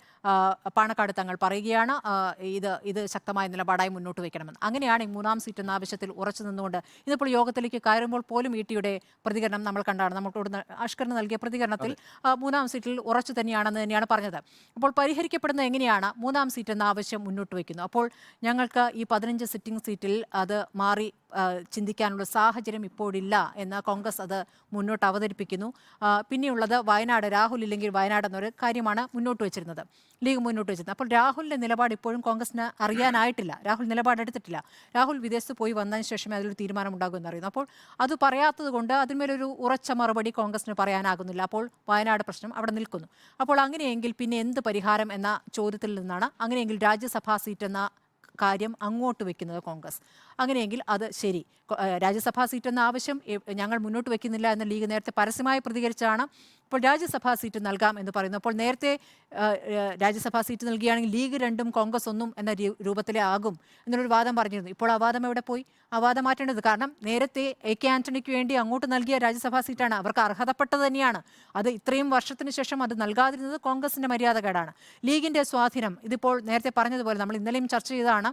പാണക്കാട് തങ്ങൾ പറയുകയാണ് ഇത് ശക്തമായ നിലപാടായി മുന്നോട്ട് വയ്ക്കണമെന്ന്. അങ്ങനെയാണ് ഈ 3-ാം സീറ്റ് എന്ന ആവശ്യത്തിൽ ഉറച്ചു നിന്നുകൊണ്ട് ഇന്നിപ്പോൾ യോഗത്തിലേക്ക് കയറുമ്പോൾ പോലും ഇടിയുടെ പ്രതികരണം നമ്മൾ കണ്ടാണ്. നമ്മളോട് അഷ്കറിന് നൽകിയ പ്രതികരണത്തിൽ 3-ാം സീറ്റിൽ ഉറച്ചു തന്നെയാണ് പറഞ്ഞത്. അപ്പോൾ പരിഹരിക്കപ്പെടുന്നത് എങ്ങനെയാണ്? 3-ാം സീറ്റ് എന്ന ആവശ്യം മുന്നോട്ട് വയ്ക്കുന്നു. അപ്പോൾ ഞങ്ങൾക്ക് ഈ 15 സിറ്റിംഗ് സീറ്റിൽ അത് മാറി ചിന്തിക്കാനുള്ള സാഹചര്യം ഇപ്പോഴില്ല എന്ന് കോൺഗ്രസ് അത് മുന്നോട്ട് അവതരിപ്പിക്കുന്നു. പിന്നെയുള്ളത് വയനാട്, രാഹുൽ ഇല്ലെങ്കിൽ വയനാട് എന്നൊരു കാര്യമാണ് മുന്നോട്ട് വെച്ചിരുന്നത്, ലീഗ് മുന്നോട്ട് വെച്ചിരുന്നത്. അപ്പോൾ രാഹുലിൻ്റെ നിലപാട് ഇപ്പോഴും കോൺഗ്രസിന് അറിയാനായിട്ടില്ല. രാഹുൽ നിലപാടെടുത്തിട്ടില്ല. രാഹുൽ വിദേശത്ത് പോയി വന്നതിന് ശേഷമേ അതിലൊരു തീരുമാനം ഉണ്ടാകുമെന്ന് അറിയുന്നു. അപ്പോൾ അത് പറയാത്തത് കൊണ്ട് അതിന്മേലൊരു ഉറച്ച മറുപടി കോൺഗ്രസിന് പറയാനാകുന്നില്ല. അപ്പോൾ വയനാട് പ്രശ്നം അവിടെ നിൽക്കുന്നു. അപ്പോൾ അങ്ങനെയെങ്കിൽ പിന്നെ എന്ത് പരിഹാരം എന്ന ചോദ്യത്തിൽ നിന്നാണ് അങ്ങനെയെങ്കിൽ രാജ്യസഭാ സീറ്റ് എന്ന കാര്യം അങ്ങോട്ട് വെക്കുന്നത് കോൺഗ്രസ്. അങ്ങനെയെങ്കിൽ അത് ശരി, രാജ്യസഭാ സീറ്റ് എന്ന ആവശ്യം ഞങ്ങൾ മുന്നോട്ട് വയ്ക്കുന്നില്ല എന്ന് ലീഗ് നേരത്തെ പരസ്യമായി പ്രതികരിച്ചാണ്. ഇപ്പോൾ രാജ്യസഭാ സീറ്റ് നൽകാം എന്ന് പറയുന്നു. അപ്പോൾ നേരത്തെ രാജ്യസഭാ സീറ്റ് നൽകുകയാണെങ്കിൽ ലീഗ് 2ഉം കോൺഗ്രസ് 1 എന്ന രൂപത്തിലേ ആകും എന്നൊരു വാദം പറഞ്ഞിരുന്നു. ഇപ്പോൾ ആ വാദം എവിടെ പോയി? ആ വാദം മാറ്റേണ്ടത്. കാരണം നേരത്തെ AK ആന്റണിക്ക് വേണ്ടി അങ്ങോട്ട് നൽകിയ രാജ്യസഭാ സീറ്റാണ്, അവർക്ക് അർഹതപ്പെട്ടത് തന്നെയാണ്. അത് ഇത്രയും വർഷത്തിന് ശേഷം അത് നൽകാതിരുന്നത് കോൺഗ്രസിന്റെ മര്യാദകേടാണ്. ലീഗിന്റെ സ്വാധീനം ഇതിപ്പോൾ നേരത്തെ പറഞ്ഞതുപോലെ നമ്മൾ ഇന്നലെയും ചർച്ച ചെയ്തതാണ്.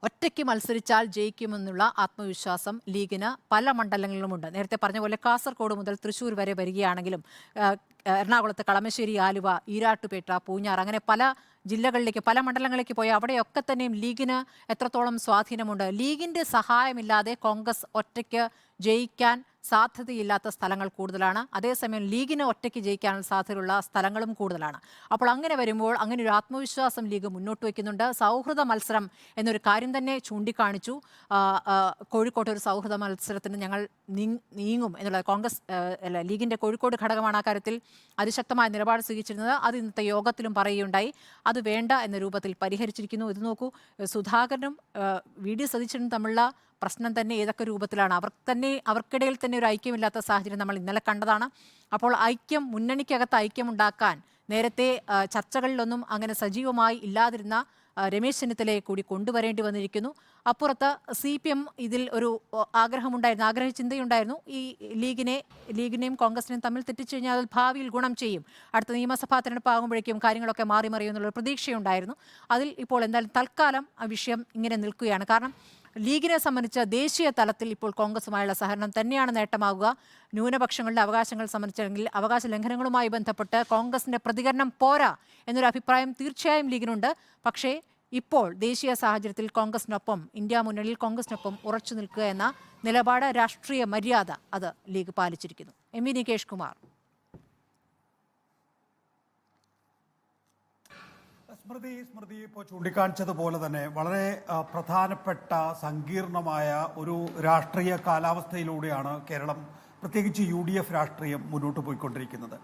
ഒറ്റയ്ക്ക് മത്സരിച്ചാൽ ജയിക്കുമെന്നുള്ള ആത്മവിശ്വാസം ലീഗിന് പല മണ്ഡലങ്ങളിലുമുണ്ട്. നേരത്തെ പറഞ്ഞ പോലെ കാസർഗോഡ് മുതൽ തൃശ്ശൂർ വരെ വരികയാണെങ്കിലും എറണാകുളത്ത് കളമശ്ശേരി, ആലുവ, ഈരാട്ടുപേട്ട, പൂഞ്ഞാർ, അങ്ങനെ പല ജില്ലകളിലേക്ക്, പല മണ്ഡലങ്ങളിലേക്ക് പോയി അവിടെയൊക്കെ തന്നെയും ലീഗിന് എത്രത്തോളം സ്വാധീനമുണ്ട്. ലീഗിൻ്റെ സഹായമില്ലാതെ കോൺഗ്രസ് ഒറ്റയ്ക്ക് ജയിക്കാൻ സാധ്യതയില്ലാത്ത സ്ഥലങ്ങൾ കൂടുതലാണ്. അതേസമയം ലീഗിന് ഒറ്റയ്ക്ക് ജയിക്കാനുള്ള സാധ്യതയുള്ള സ്ഥലങ്ങളും കൂടുതലാണ്. അപ്പോൾ അങ്ങനെ വരുമ്പോൾ അങ്ങനെ ഒരു ആത്മവിശ്വാസം ലീഗ് മുന്നോട്ട് വയ്ക്കുന്നുണ്ട്. സൗഹൃദ മത്സരം എന്നൊരു കാര്യം തന്നെ ചൂണ്ടിക്കാണിച്ചു. കോഴിക്കോട്ട് ഒരു സൗഹൃദ മത്സരത്തിന് ഞങ്ങൾ നീങ്ങും എന്നുള്ള കോൺഗ്രസ് ലീഗിൻ്റെ കോഴിക്കോട് ഘടകമാണ് ആ കാര്യത്തിൽ അതിശക്തമായ നിലപാട് സ്വീകരിച്ചിരുന്നത്. അത് ഇന്നത്തെ യോഗത്തിലും പറയുകയുണ്ടായി. അത് വേണ്ട എന്ന രൂപത്തിൽ പരിഹരിച്ചിരിക്കുന്നു. ഇത് നോക്കൂ, സുധാകരനും VD സതീശനും തമ്മിലുള്ള പ്രശ്നം തന്നെ ഏതൊക്കെ രൂപത്തിലാണ്. അവർക്കിടയിൽ തന്നെ ഒരു ഐക്യമില്ലാത്ത സാഹചര്യം നമ്മൾ ഇന്നലെ കണ്ടതാണ്. അപ്പോൾ മുന്നണിക്കകത്ത് ഐക്യമുണ്ടാക്കാൻ നേരത്തെ ചർച്ചകളിലൊന്നും അങ്ങനെ സജീവമായി ഇല്ലാതിരുന്ന രമേശ് ചെന്നിത്തലയെ കൂടി കൊണ്ടുവരേണ്ടി വന്നിരിക്കുന്നു. അപ്പുറത്ത് CPM ഇതിൽ ഒരു ആഗ്രഹചിന്തയുണ്ടായിരുന്നു. ഈ ലീഗിനെയും കോൺഗ്രസിനെയും തമ്മിൽ തെറ്റിച്ചു കഴിഞ്ഞാൽ അത് ഭാവിയിൽ ഗുണം ചെയ്യും, അടുത്ത നിയമസഭാ തെരഞ്ഞെടുപ്പ് ആകുമ്പോഴേക്കും കാര്യങ്ങളൊക്കെ മാറിമറിയും എന്നുള്ളൊരു പ്രതീക്ഷയുണ്ടായിരുന്നു. അതിൽ ഇപ്പോൾ എന്തായാലും തൽക്കാലം ആ വിഷയം ഇങ്ങനെ നിൽക്കുകയാണ്. കാരണം ലീഗിനെ സംബന്ധിച്ച് ദേശീയ തലത്തിൽ ഇപ്പോൾ കോൺഗ്രസുമായുള്ള സഹകരണം തന്നെയാണ് നേട്ടമാകുക. ന്യൂനപക്ഷങ്ങളുടെ അവകാശങ്ങൾ സംബന്ധിച്ചെങ്കിൽ അവകാശ ലംഘനങ്ങളുമായി ബന്ധപ്പെട്ട് കോൺഗ്രസിൻ്റെ പ്രതികരണം പോരാ എന്നൊരു അഭിപ്രായം തീർച്ചയായും ലീഗിനുണ്ട്. പക്ഷേ ഇപ്പോൾ ദേശീയ സാഹചര്യത്തിൽ കോൺഗ്രസിനൊപ്പം, ഇന്ത്യ മുന്നണിയിൽ കോൺഗ്രസിനൊപ്പം ഉറച്ചു നിൽക്കുക എന്ന നിലപാട്, രാഷ്ട്രീയ മര്യാദ അത് ലീഗ് പാലിച്ചിരിക്കുന്നു. MV നികേഷ് കുമാർ. സ്മൃതി ഇപ്പോൾ ചൂണ്ടിക്കാണിച്ചതുപോലെ തന്നെ വളരെ പ്രധാനപ്പെട്ട സങ്കീർണമായ ഒരു രാഷ്ട്രീയ കാലാവസ്ഥയിലൂടെയാണ് കേരളം, പ്രത്യേകിച്ച് UDF രാഷ്ട്രീയം മുന്നോട്ട് പോയിക്കൊണ്ടിരിക്കുന്നത്.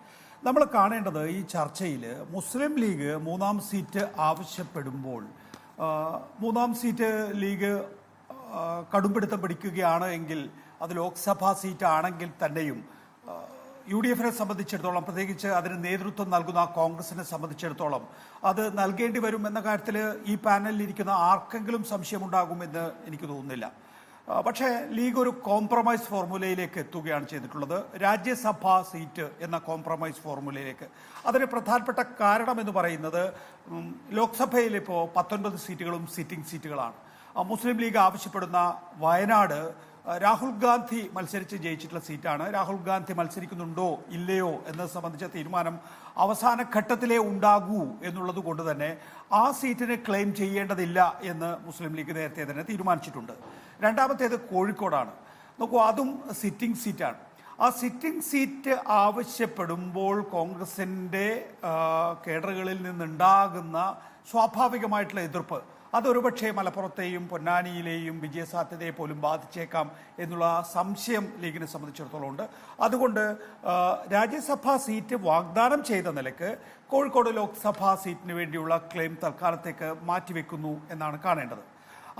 നമ്മൾ കാണേണ്ടത് ഈ ചർച്ചയിൽ മുസ്ലിം ലീഗ് 3-ാം സീറ്റ് ആവശ്യപ്പെടുമ്പോൾ 3-ാം സീറ്റ് ലീഗ് കടുംപിടുത്തം പിടിക്കുകയാണ് എങ്കിൽ അത് ലോക്സഭാ സീറ്റ് ആണെങ്കിൽ തന്നെയും UDFനെ സംബന്ധിച്ചിടത്തോളം, പ്രത്യേകിച്ച് അതിന് നേതൃത്വം നൽകുന്ന കോൺഗ്രസിനെ സംബന്ധിച്ചിടത്തോളം അത് നൽകേണ്ടി വരും എന്ന കാര്യത്തിൽ ഈ പാനലിൽ ഇരിക്കുന്ന ആർക്കെങ്കിലും സംശയമുണ്ടാകുമെന്ന് എനിക്ക് തോന്നുന്നില്ല. പക്ഷേ ലീഗ് ഒരു കോംപ്രമൈസ് ഫോർമുലയിലേക്ക് എത്തുകയാണ് ചെയ്തിട്ടുള്ളത്, രാജ്യസഭാ സീറ്റ് എന്ന കോംപ്രമൈസ് ഫോർമുലയിലേക്ക്. അതിന് പ്രധാനപ്പെട്ട കാരണം എന്ന് പറയുന്നത് ലോക്സഭയിൽ ഇപ്പോൾ 19 സീറ്റുകളും സിറ്റിംഗ് സീറ്റുകളാണ്. മുസ്ലിം ലീഗ് ആവശ്യപ്പെടുന്ന വയനാട് രാഹുൽ ഗാന്ധി മത്സരിച്ച് ജയിച്ചിട്ടുള്ള സീറ്റാണ്. രാഹുൽ ഗാന്ധി മത്സരിക്കുന്നുണ്ടോ ഇല്ലയോ എന്നത് സംബന്ധിച്ച തീരുമാനം അവസാന ഘട്ടത്തിലേ ഉണ്ടാകൂ എന്നുള്ളത് കൊണ്ട് തന്നെ ആ സീറ്റിന് ക്ലെയിം ചെയ്യേണ്ടതില്ല എന്ന് മുസ്ലിം ലീഗ് നേരത്തെ തന്നെ തീരുമാനിച്ചിട്ടുണ്ട്. രണ്ടാമത്തേത് കോഴിക്കോടാണ്. നോക്കൂ, അതും സിറ്റിംഗ് സീറ്റാണ്. ആ സിറ്റിംഗ് സീറ്റ് ആവശ്യപ്പെടുമ്പോൾ കോൺഗ്രസിൻ്റെ കേഡറുകളിൽ നിന്നുണ്ടാകുന്ന സ്വാഭാവികമായിട്ടുള്ള എതിർപ്പ് അതൊരുപക്ഷെ മലപ്പുറത്തെയും പൊന്നാനിയിലെയും വിജയസാധ്യതയെ പോലും ബാധിച്ചേക്കാം എന്നുള്ള സംശയം ലീഗിനെ സംബന്ധിച്ചിടത്തോളം ഉണ്ട്. അതുകൊണ്ട് രാജ്യസഭാ സീറ്റ് വാഗ്ദാനം ചെയ്ത നിലയ്ക്ക് കോഴിക്കോട് ലോക്സഭാ സീറ്റിന് വേണ്ടിയുള്ള ക്ലെയിം തൽക്കാലത്തേക്ക് മാറ്റിവെക്കുന്നു എന്നാണ് കാണേണ്ടത്.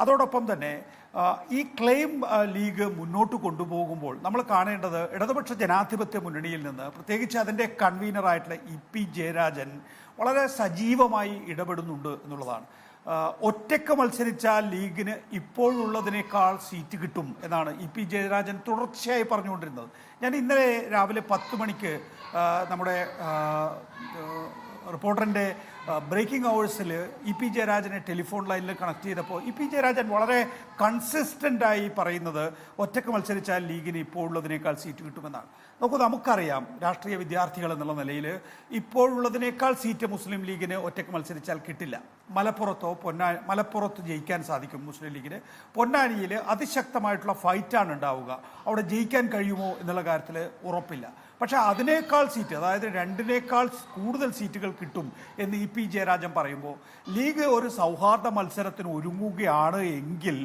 അതോടൊപ്പം തന്നെ ഈ ക്ലെയിം ലീഗ് മുന്നോട്ട് കൊണ്ടുപോകുമ്പോൾ നമ്മൾ കാണേണ്ടത് ഇടതുപക്ഷ ജനാധിപത്യ മുന്നണിയിൽ നിന്ന് പ്രത്യേകിച്ച് അതിൻ്റെ കൺവീനറായിട്ടുള്ള ഇ.പി. ജയരാജൻ വളരെ സജീവമായി ഇടപെടുന്നുണ്ട് എന്നുള്ളതാണ്. ഒറ്റയ്ക്ക് മത്സരിച്ചാൽ ലീഗിന് ഇപ്പോഴുള്ളതിനേക്കാൾ സീറ്റ് കിട്ടും എന്നാണ് ഇ.പി. ജയരാജൻ തുടർച്ചയായി പറഞ്ഞുകൊണ്ടിരുന്നത്. ഞാൻ ഇന്നലെ രാവിലെ 10 മണിക്ക് നമ്മുടെ റിപ്പോർട്ടറിൻ്റെ ബ്രേക്കിംഗ് അവേഴ്സിൽ ഇ.പി. ജയരാജനെ ടെലിഫോൺ ലൈനിൽ കണക്ട് ചെയ്തപ്പോൾ ഇ.പി. ജയരാജൻ വളരെ കൺസിസ്റ്റൻ്റായി പറയുന്നത് ഒറ്റയ്ക്ക് മത്സരിച്ചാൽ ലീഗിന് ഇപ്പോഴുള്ളതിനേക്കാൾ സീറ്റ് കിട്ടുമെന്നാണ്. നമുക്കറിയാം രാഷ്ട്രീയ വിദ്യാർത്ഥികൾ എന്നുള്ള നിലയിൽ ഇപ്പോഴുള്ളതിനേക്കാൾ സീറ്റ് മുസ്ലിം ലീഗിന് ഒറ്റയ്ക്ക് മത്സരിച്ചാൽ കിട്ടില്ല. മലപ്പുറത്ത് ജയിക്കാൻ സാധിക്കും മുസ്ലിം ലീഗിന്. പൊന്നാനിയിൽ അതിശക്തമായിട്ടുള്ള ഫൈറ്റാണ് ഉണ്ടാവുക. അവിടെ ജയിക്കാൻ കഴിയുമോ എന്നുള്ള കാര്യത്തിൽ ഉറപ്പില്ല. പക്ഷേ അതിനേക്കാൾ സീറ്റ്, അതായത് 2നേക്കാൾ കൂടുതൽ സീറ്റുകൾ കിട്ടും എന്ന് ഇ.പി. ജയരാജൻ പറയുമ്പോൾ ലീഗ് ഒരു സൗഹാർദ്ദ മത്സരത്തിന് ഒരുങ്ങുകയാണ് എങ്കിൽ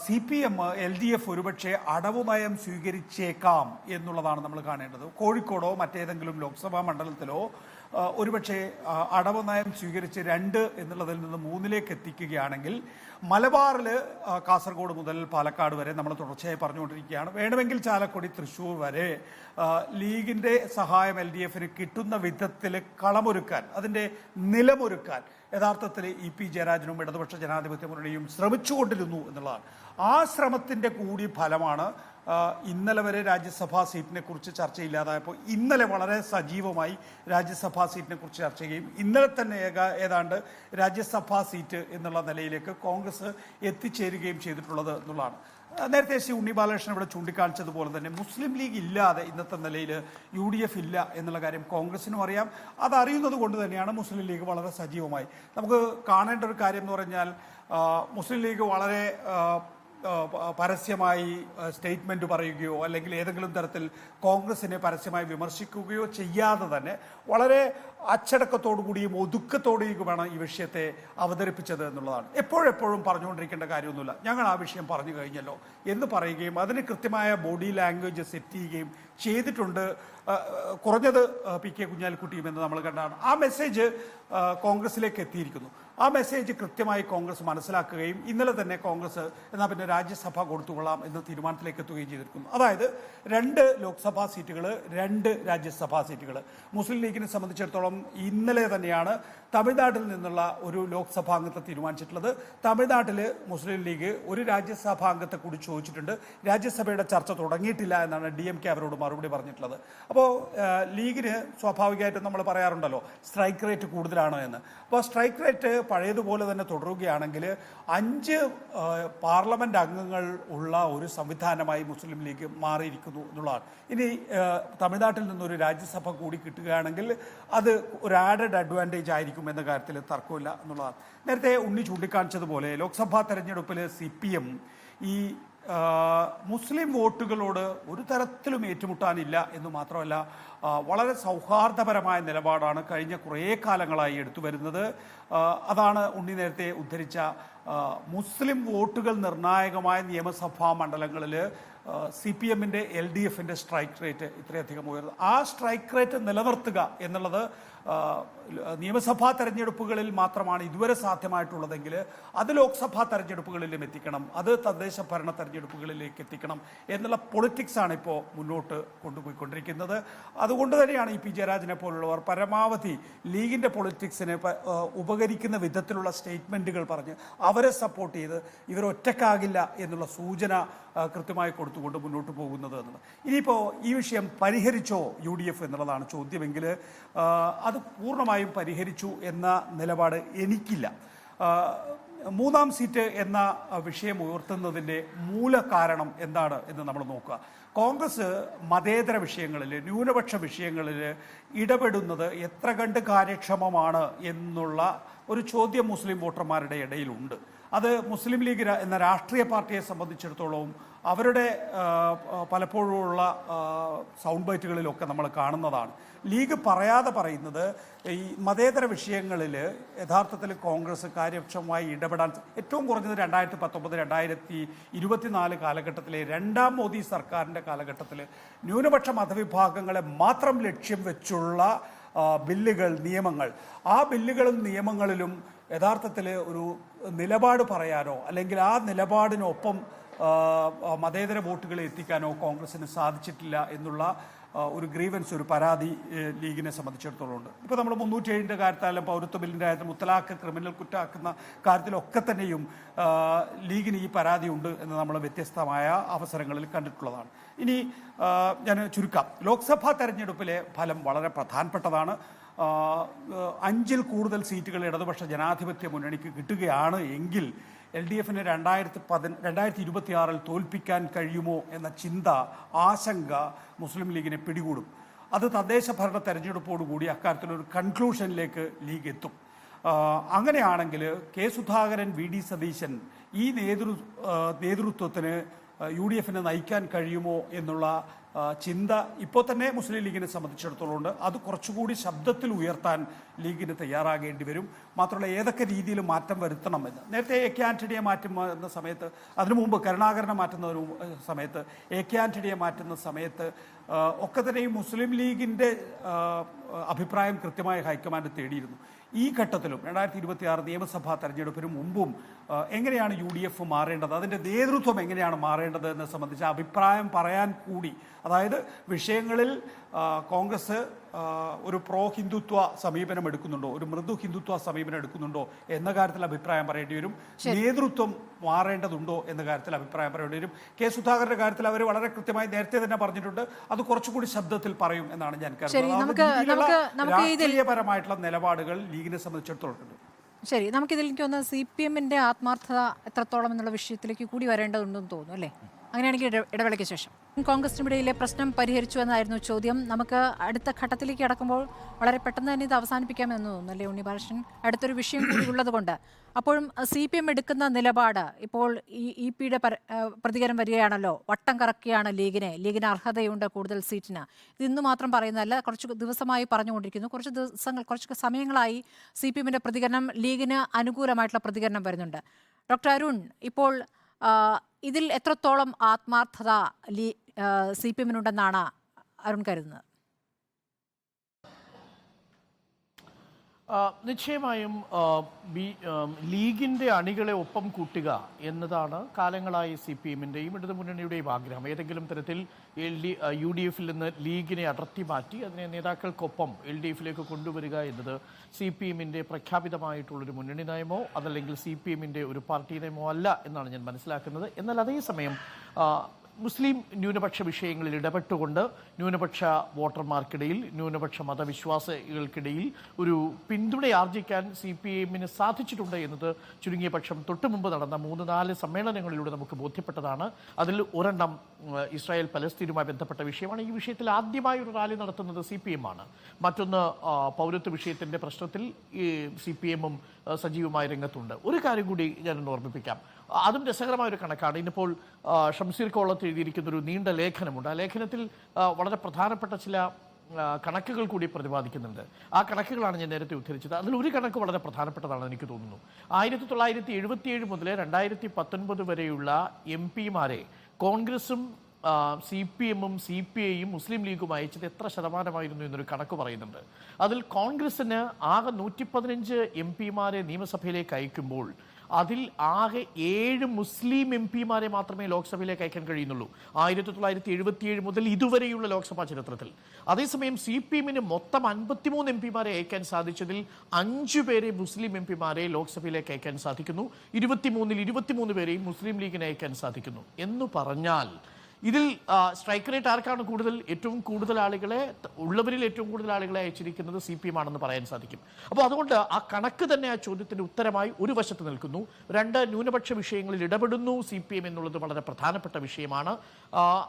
CPM LDF ഒരുപക്ഷെ അടവ് നയം സ്വീകരിച്ചേക്കാം എന്നുള്ളതാണ് നമ്മൾ കാണേണ്ടത്. കോഴിക്കോടോ മറ്റേതെങ്കിലും ലോക്സഭാ മണ്ഡലത്തിലോ ഒരുപക്ഷെ അടവ് നയം സ്വീകരിച്ച് 2 എന്നുള്ളതിൽ നിന്ന് 3ലേക്ക് എത്തിക്കുകയാണെങ്കിൽ മലബാറിൽ കാസർഗോഡ് മുതൽ പാലക്കാട് വരെ നമ്മൾ തുടർച്ചയായി പറഞ്ഞുകൊണ്ടിരിക്കുകയാണ്. വേണമെങ്കിൽ ചാലക്കുടി, തൃശ്ശൂർ വരെ ലീഗിൻ്റെ സഹായം LDFന് കിട്ടുന്ന വിധത്തിൽ കളമൊരുക്കാൻ, അതിൻ്റെ നിലമൊരുക്കാൻ യഥാർത്ഥത്തിൽ ഇ.പി. ജയരാജനും ഇടതുപക്ഷ ജനാധിപത്യ മുന്നണിയും ശ്രമിച്ചുകൊണ്ടിരുന്നു എന്നുള്ളതാണ്. ആ ശ്രമത്തിൻ്റെ കൂടി ഫലമാണ് ഇന്നലെ വരെ രാജ്യസഭാ സീറ്റിനെ കുറിച്ച് ചർച്ചയില്ലാതായപ്പോൾ ഇന്നലെ വളരെ സജീവമായി രാജ്യസഭാ സീറ്റിനെ കുറിച്ച് ചർച്ച ചെയ്യുകയും ഇന്നലെ തന്നെ ഏതാണ്ട് രാജ്യസഭാ സീറ്റ് എന്നുള്ള നിലയിലേക്ക് കോൺഗ്രസ് എത്തിച്ചേരുകയും ചെയ്തിട്ടുള്ളത് എന്നുള്ളതാണ്. നേരത്തെ ശ്രീ ഉണ്ണി ബാലകൃഷ്ണൻ ഇവിടെ ചൂണ്ടിക്കാണിച്ചതുപോലെ തന്നെ മുസ്ലിം ലീഗ് ഇല്ലാതെ ഇന്നത്തെ നിലയിൽ UDF ഇല്ല എന്നുള്ള കാര്യം കോൺഗ്രസിനും അറിയാം. അതറിയുന്നത് കൊണ്ട് തന്നെയാണ് മുസ്ലിം ലീഗ് വളരെ സജീവമായി. നമുക്ക് കാണേണ്ട ഒരു കാര്യം എന്ന് പറഞ്ഞാൽ മുസ്ലിം ലീഗ് വളരെ പരസ്യമായി സ്റ്റേറ്റ്മെൻറ്റ് പറയുകയോ അല്ലെങ്കിൽ ഏതെങ്കിലും തരത്തിൽ കോൺഗ്രസിനെ പരസ്യമായി വിമർശിക്കുകയോ ചെയ്യാതെ തന്നെ വളരെ അച്ചടക്കത്തോടുകൂടിയും ഒതുക്കത്തോടെയുമാണ് ഈ വിഷയത്തെ അവതരിപ്പിച്ചത് എന്നുള്ളതാണ്. എപ്പോഴെപ്പോഴും പറഞ്ഞുകൊണ്ടിരിക്കേണ്ട കാര്യമൊന്നുമില്ല, ഞങ്ങൾ ആ വിഷയം പറഞ്ഞു കഴിഞ്ഞല്ലോ എന്ന് പറയുകയും അതിന് കൃത്യമായ ബോഡി ലാംഗ്വേജ് സെറ്റ് ചെയ്യുകയും ചെയ്തിട്ടുണ്ട്. കുറഞ്ഞത് പി കെ കുഞ്ഞാലിക്കുട്ടിയും എന്ന് നമ്മൾ കണ്ടാണ്. ആ മെസ്സേജ് കോൺഗ്രസിലേക്ക് എത്തിയിരിക്കുന്നു. ആ മെസ്സേജ് കൃത്യമായി കോൺഗ്രസ് മനസ്സിലാക്കുകയും ഇന്നലെ തന്നെ കോൺഗ്രസ് എന്നാൽ പിന്നെ രാജ്യസഭ കൊടുത്തുകൊള്ളാം എന്ന തീരുമാനത്തിലേക്ക് എത്തുകയും ചെയ്തിരിക്കുന്നു. അതായത് 2 ലോക്സഭാ സീറ്റുകൾ, 2 രാജ്യസഭാ സീറ്റുകൾ. മുസ്ലിം ലീഗിനെ സംബന്ധിച്ചിടത്തോളം ഇന്നലെ തന്നെയാണ് തമിഴ്നാട്ടിൽ നിന്നുള്ള ഒരു ലോക്സഭാംഗത്തെ തീരുമാനിച്ചിട്ടുള്ളത്. തമിഴ്നാട്ടിൽ മുസ്ലിം ലീഗ് ഒരു രാജ്യസഭാംഗത്തെ കൂടി ചോദിച്ചിട്ടുണ്ട്. രാജ്യസഭയുടെ ചർച്ച തുടങ്ങിയിട്ടില്ല എന്നാണ് DMK അവരോട് മറുപടി പറഞ്ഞിട്ടുള്ളത്. അപ്പോൾ ലീഗിന് സ്വാഭാവികമായിട്ടും നമ്മൾ പറയാറുണ്ടല്ലോ സ്ട്രൈക്ക് റേറ്റ് കൂടുതലാണ് എന്ന്. അപ്പോൾ സ്ട്രൈക്ക് റേറ്റ് പഴയതുപോലെ തന്നെ തുടരുകയാണെങ്കിൽ 5 പാർലമെന്റ് അംഗങ്ങൾ ഉള്ള ഒരു സംവിധാനമായി മുസ്ലിം ലീഗ് മാറിയിരിക്കുന്നു എന്നുള്ളതാണ്. ഇനി തമിഴ്നാട്ടിൽ നിന്നൊരു രാജ്യസഭ കൂടി കിട്ടുകയാണെങ്കിൽ അത് ഒരു ആഡഡ് അഡ്വാൻറ്റേജ് ആയിരിക്കും എന്ന കാര്യത്തിൽ തർക്കമില്ല എന്നുള്ളതാണ്. നേരത്തെ ഉണ്ണി ചൂണ്ടിക്കാണിച്ചതുപോലെ ലോക്സഭാ തെരഞ്ഞെടുപ്പിൽ CPM ഈ മുസ്ലിം വോട്ടുകളോട് ഒരു തരത്തിലും ഏറ്റുമുട്ടാനില്ല എന്ന് മാത്രമല്ല വളരെ സൗഹാർദ്ദപരമായ നിലപാടാണ് കഴിഞ്ഞ കുറേ കാലങ്ങളായി എടുത്തു വരുന്നത്. അതാണ് ഉണ്ണി നേരത്തെ ഉദ്ധരിച്ച മുസ്ലിം വോട്ടുകൾ നിർണായകമായ നിയമസഭാ മണ്ഡലങ്ങളിൽ CPMൻ്റെ LDFൻ്റെ സ്ട്രൈക്ക് റേറ്റ് ഇത്രയധികം ഉയർന്നു. ആ സ്ട്രൈക്ക് റേറ്റ് നിലനിർത്തുക എന്നുള്ളത് നിയമസഭാ തെരഞ്ഞെടുപ്പുകളിൽ മാത്രമാണ് ഇതുവരെ സാധ്യമായിട്ടുള്ളതെങ്കിൽ അത് ലോക്സഭാ തെരഞ്ഞെടുപ്പുകളിലും എത്തിക്കണം, അത് തദ്ദേശ ഭരണ തെരഞ്ഞെടുപ്പുകളിലേക്ക് എത്തിക്കണം എന്നുള്ള പൊളിറ്റിക്സാണ് ഇപ്പോൾ മുന്നോട്ട് കൊണ്ടുപോയിക്കൊണ്ടിരിക്കുന്നത്. അതുകൊണ്ട് തന്നെയാണ് ഇ.പി. ജയരാജനെ പോലുള്ളവർ പരമാവധി ലീഗിൻ്റെ പൊളിറ്റിക്സിന് ഉപകരിക്കുന്ന വിധത്തിലുള്ള സ്റ്റേറ്റ്മെൻറ്റുകൾ പറഞ്ഞ് അവരെ സപ്പോർട്ട് ചെയ്ത് ഇവരൊറ്റക്കാകില്ല എന്നുള്ള സൂചന കൃത്യമായി കൊടുത്തുകൊണ്ട് മുന്നോട്ട് പോകുന്നത് എന്നുള്ളത്. ഇനിയിപ്പോൾ ഈ വിഷയം പരിഹരിച്ചോ UDF എന്നുള്ളതാണ് ചോദ്യമെങ്കിൽ അത് പൂർണ്ണമായും പരിഹരിച്ചു എന്ന നിലപാട് എനിക്കില്ല. 3ാം സീറ്റ് എന്ന വിഷയം ഉയർത്തുന്നതിൻ്റെ മൂല കാരണം എന്താണ് എന്ന് നമ്മൾ നോക്കുക. കോൺഗ്രസ് മതേതര വിഷയങ്ങളിൽ, ന്യൂനപക്ഷ വിഷയങ്ങളിൽ ഇടപെടുന്നത് എത്ര കണ്ട് കാര്യക്ഷമമാണ് എന്നുള്ള ഒരു ചോദ്യം മുസ്ലിം വോട്ടർമാരുടെ ഇടയിലുണ്ട്. അത് മുസ്ലിം ലീഗ് എന്ന രാഷ്ട്രീയ പാർട്ടിയെ സംബന്ധിച്ചിടത്തോളം അവരുടെ പലപ്പോഴുമുള്ള സൗണ്ട് ബൈറ്റുകളിലൊക്കെ നമ്മൾ കാണുന്നതാണ്. ലീഗ് പറയാതെ പറയുന്നത് ഈ മതേതര വിഷയങ്ങളിൽ യഥാർത്ഥത്തിൽ കോൺഗ്രസ് കാര്യക്ഷമമായി ഇടപെടാൻ ഏറ്റവും കുറഞ്ഞത് 2019-2024 കാലഘട്ടത്തിലെ രണ്ടാം മോദി സർക്കാരിൻ്റെ കാലഘട്ടത്തിൽ ന്യൂനപക്ഷ മതവിഭാഗങ്ങളെ മാത്രം ലക്ഷ്യം വെച്ചുള്ള ബില്ലുകൾ, നിയമങ്ങൾ, ആ ബില്ലുകളും നിയമങ്ങളിലും യഥാർത്ഥത്തിൽ ഒരു നിലപാട് പറയാനോ അല്ലെങ്കിൽ ആ നിലപാടിനൊപ്പം മതേതര വോട്ടുകളെ എത്തിക്കാനോ കോൺഗ്രസിന് സാധിച്ചിട്ടില്ല എന്നുള്ള ഒരു ഗ്രീവൻസ്, ഒരു പരാതി ലീഗിനെ സംബന്ധിച്ചിടത്തോളം ഉണ്ട്. ഇപ്പോൾ നമ്മൾ 307 കാര്യത്തിലും പൗരത്വ ബില്ലിൻ്റെ കാര്യത്തിൽ മുത്തലാഖ് ക്രിമിനൽ കുറ്റാക്കുന്ന കാര്യത്തിലൊക്കെ തന്നെയും ലീഗിന് ഈ പരാതി ഉണ്ട് എന്ന് നമ്മൾ വ്യത്യസ്തമായ അവസരങ്ങളിൽ കണ്ടിട്ടുള്ളതാണ്. ഇനി ഞാൻ ചുരുക്കാം. ലോക്സഭാ തെരഞ്ഞെടുപ്പിലെ ഫലം വളരെ പ്രധാനപ്പെട്ടതാണ്. 5-ൽ കൂടുതൽ സീറ്റുകൾ ഇടതുപക്ഷ ജനാധിപത്യ മുന്നണിക്ക് കിട്ടുകയാണ് എങ്കിൽ LDFന് 2026 തോൽപ്പിക്കാൻ കഴിയുമോ എന്ന ചിന്ത, ആശങ്ക മുസ്ലിം ലീഗിനെ പിടികൂടും. അത് തദ്ദേശ ഭരണ തെരഞ്ഞെടുപ്പോടുകൂടി അക്കാര്യത്തിലൊരു കൺക്ലൂഷനിലേക്ക് ലീഗ് എത്തും. അങ്ങനെയാണെങ്കിൽ കെ സുധാകരൻ, VD സതീശൻ ഈ നേതൃത്വത്തിന് UDFനെ നയിക്കാൻ കഴിയുമോ എന്നുള്ള ചിന്ത ഇപ്പോൾ തന്നെ മുസ്ലിം ലീഗിനെ സംബന്ധിച്ചിടത്തോളം ഉണ്ട്. അത് കുറച്ചുകൂടി ശബ്ദത്തിൽ ഉയർത്താൻ ലീഗിന് തയ്യാറാകേണ്ടി വരും. മാത്രമല്ല, ഏതൊക്കെ രീതിയിൽ മാറ്റം വരുത്തണമെന്ന് നേരത്തെ AK ആന്റണിയെ മാറ്റുന്ന സമയത്ത്, അതിനു മുമ്പ് കരുണാകരനെ മാറ്റുന്ന സമയത്ത്, AK ആന്റണിയെ മാറ്റുന്ന സമയത്ത് ഒക്കെ തന്നെ ഈ മുസ്ലിം ലീഗിൻ്റെ അഭിപ്രായം കൃത്യമായി ഹൈക്കമാൻഡ് തേടിയിരുന്നു. ഈ ഘട്ടത്തിലും 2026 നിയമസഭാ തെരഞ്ഞെടുപ്പിന് മുമ്പും എങ്ങനെയാണ് UDF മാറേണ്ടത്, അതിൻ്റെ നേതൃത്വം എങ്ങനെയാണ് മാറേണ്ടത് എന്നെ സംബന്ധിച്ച് അഭിപ്രായം പറയാൻ കൂടി, അതായത് വിഷയങ്ങളിൽ കോൺഗ്രസ് ഒരു പ്രോ ഹിന്ദുത്വ സമീപനം എടുക്കുന്നുണ്ടോ, ഒരു മൃദു ഹിന്ദുത്വ സമീപനം എടുക്കുന്നുണ്ടോ എന്ന കാര്യത്തിൽ അഭിപ്രായം പറയേണ്ടി വരും. നേതൃത്വം മാറേണ്ടതുണ്ടോ എന്ന കാര്യത്തിൽ അഭിപ്രായം പറയേണ്ടി വരും. കെ സുധാകരന്റെ കാര്യത്തിൽ അവർ വളരെ കൃത്യമായി നേരത്തെ തന്നെ പറഞ്ഞിട്ടുണ്ട്, അത് കുറച്ചുകൂടി ശബ്ദത്തിൽ പറയും എന്നാണ് ഞാൻ കരുതുന്നത്. രാഷ്ട്രീയപരമായിട്ടുള്ള നിലപാടുകൾ ലീഗിനെ സംബന്ധിച്ചിടത്തോളം ഉണ്ട്. ശരി, നമുക്കിതിൽ എനിക്ക് തോന്നുന്നത് CPMന്റെ ആത്മാർത്ഥത എത്രത്തോളം എന്നുള്ള വിഷയത്തിലേക്ക് കൂടി വരേണ്ടതുണ്ടെന്ന് തോന്നുന്നു, അല്ലേ? അങ്ങനെയാണെങ്കിൽ ഇടവേളയ്ക്ക് ശേഷം കോൺഗ്രസിനിടയിലെ പ്രശ്നം പരിഹരിച്ചു എന്നായിരുന്നു ചോദ്യം. നമുക്ക് അടുത്ത ഘട്ടത്തിലേക്ക് കടക്കുമ്പോൾ വളരെ പെട്ടെന്ന് തന്നെ ഇത് അവസാനിപ്പിക്കാമെന്ന് തോന്നുന്നു, അല്ലേ ഉണ്ണി ബാലകൃഷ്ണൻ? അടുത്തൊരു വിഷയം കൂടി ഉള്ളത് കൊണ്ട് അപ്പോഴും CPM എടുക്കുന്ന നിലപാട്, ഇപ്പോൾ EP-യുടെ പ്രതികരണം വരികയാണല്ലോ, വട്ടം കറക്കുകയാണ് ലീഗിന് അർഹതയുണ്ട് കൂടുതൽ സീറ്റിന്. ഇത് ഇന്ന് മാത്രം പറയുന്നതല്ല, കുറച്ച് ദിവസമായി പറഞ്ഞുകൊണ്ടിരിക്കുന്നു. കുറച്ച് സമയങ്ങളായി CPMന്റെ പ്രതികരണം, ലീഗിന് അനുകൂലമായിട്ടുള്ള പ്രതികരണം വരുന്നുണ്ട്. ഡോക്ടർ അരുൺ, ഇപ്പോൾ ഇതിൽ എത്രത്തോളം ആത്മാർത്ഥത CPMനുണ്ടെന്നാണ് അരുൺ കരുതുന്നത്? നിശ്ചയമായും ലീഗിൻ്റെ അണികളെ ഒപ്പം കൂട്ടുക എന്നതാണ് കാലങ്ങളായി CPMന്റെയും ഇടതുമുന്നണിയുടെയും ആഗ്രഹം. ഏതെങ്കിലും തരത്തിൽ UDFിൽ നിന്ന് ലീഗിനെ അടർത്തി മാറ്റി അതിനെ നേതാക്കൾക്കൊപ്പം LDFിലേക്ക് കൊണ്ടുവരിക എന്നത് CPMന്റെ പ്രഖ്യാപിതമായിട്ടുള്ളൊരു മുന്നണി നയമോ അതല്ലെങ്കിൽ CPMന്റെ ഒരു പാർട്ടി നയമോ അല്ല എന്നാണ് ഞാൻ മനസ്സിലാക്കുന്നത്. എന്നാൽ അതേസമയം മുസ്ലിം ന്യൂനപക്ഷ വിഷയങ്ങളിൽ ഇടപെട്ടുകൊണ്ട് ന്യൂനപക്ഷ വോട്ടർമാർക്കിടയിൽ, ന്യൂനപക്ഷ മതവിശ്വാസികൾക്കിടയിൽ ഒരു പിന്തുണയാർജിക്കാൻ CPMന് സാധിച്ചിട്ടുണ്ട് എന്നത് ചുരുങ്ങിയ പക്ഷം തൊട്ടു മുമ്പ് നടന്ന 3-4 സമ്മേളനങ്ങളിലൂടെ നമുക്ക് ബോധ്യപ്പെട്ടതാണ്. അതിൽ ഒരെണ്ണം ഇസ്രായേൽ പലസ്തീനുമായി ബന്ധപ്പെട്ട വിഷയമാണ്. ഈ വിഷയത്തിൽ ആദ്യമായി ഒരു റാലി നടത്തുന്നത് CPM ആണ്. മറ്റൊന്ന് പൗരത്വ വിഷയത്തിൻ്റെ പ്രശ്നത്തിൽ CPMും സജീവമായ രംഗത്തുണ്ട്. ഒരു കാര്യം കൂടി ഞാനൊന്ന് ഓർമ്മിപ്പിക്കാം, അതും രസകരമായൊരു കണക്കാണ്. ഇന്നിപ്പോൾ ഷംസീർ കോളത്ത് എഴുതിയിരിക്കുന്നൊരു നീണ്ട ലേഖനമുണ്ട്. ആ ലേഖനത്തിൽ വളരെ പ്രധാനപ്പെട്ട ചില കണക്കുകൾ കൂടി പ്രതിപാദിക്കുന്നുണ്ട്. ആ കണക്കുകളാണ് ഞാൻ നേരത്തെ ഉദ്ധരിച്ചത്. അതിലൊരു കണക്ക് വളരെ പ്രധാനപ്പെട്ടതാണെന്ന് എനിക്ക് തോന്നുന്നു. 1977 മുതൽ 2019 വരെയുള്ള MP-മാരെ കോൺഗ്രസും CPMും CPIയും മുസ്ലിം ലീഗും അയച്ചത് എത്ര ശതമാനമായിരുന്നു എന്നൊരു കണക്ക് പറയുന്നുണ്ട്. അതിൽ കോൺഗ്രസിന് ആകെ 115 MP-മാരെ നിയമസഭയിലേക്ക് അയക്കുമ്പോൾ അതിൽ ആകെ 7 മുസ്ലിം MP-മാരെ മാത്രമേ ലോക്സഭയിലേക്ക് അയക്കാൻ കഴിയുന്നുള്ളൂ 1977 മുതൽ ഇതുവരെയുള്ള ലോക്സഭാ ചരിത്രത്തിൽ. അതേസമയം CPMന് മൊത്തം 53 MP-മാരെ അയക്കാൻ സാധിച്ചതിൽ 5 പേരെ മുസ്ലിം MP-മാരെ ലോക്സഭയിലേക്ക് അയക്കാൻ സാധിക്കുന്നു. 23 പേരെയും മുസ്ലിം ലീഗിന് അയക്കാൻ സാധിക്കുന്നു. എന്ന് പറഞ്ഞാൽ ഇതിൽ സ്ട്രൈക്ക് റേറ്റ് ആർക്കാണ് കൂടുതൽ? ഏറ്റവും കൂടുതൽ ആളുകളെ ഉള്ളവരിൽ ഏറ്റവും കൂടുതൽ ആളുകളെ അയച്ചിരിക്കുന്നത് CPM ആണെന്ന് പറയാൻ സാധിക്കും. അപ്പോൾ അതുകൊണ്ട് ആ കണക്ക് തന്നെ ആ ചോദ്യത്തിന്റെ ഉത്തരമായി ഒരു വശത്ത് നിൽക്കുന്നു. രണ്ട്, ന്യൂനപക്ഷ വിഷയങ്ങളിൽ ഇടപെടുന്നു CPM എന്നുള്ളത് വളരെ പ്രധാനപ്പെട്ട വിഷയമാണ്.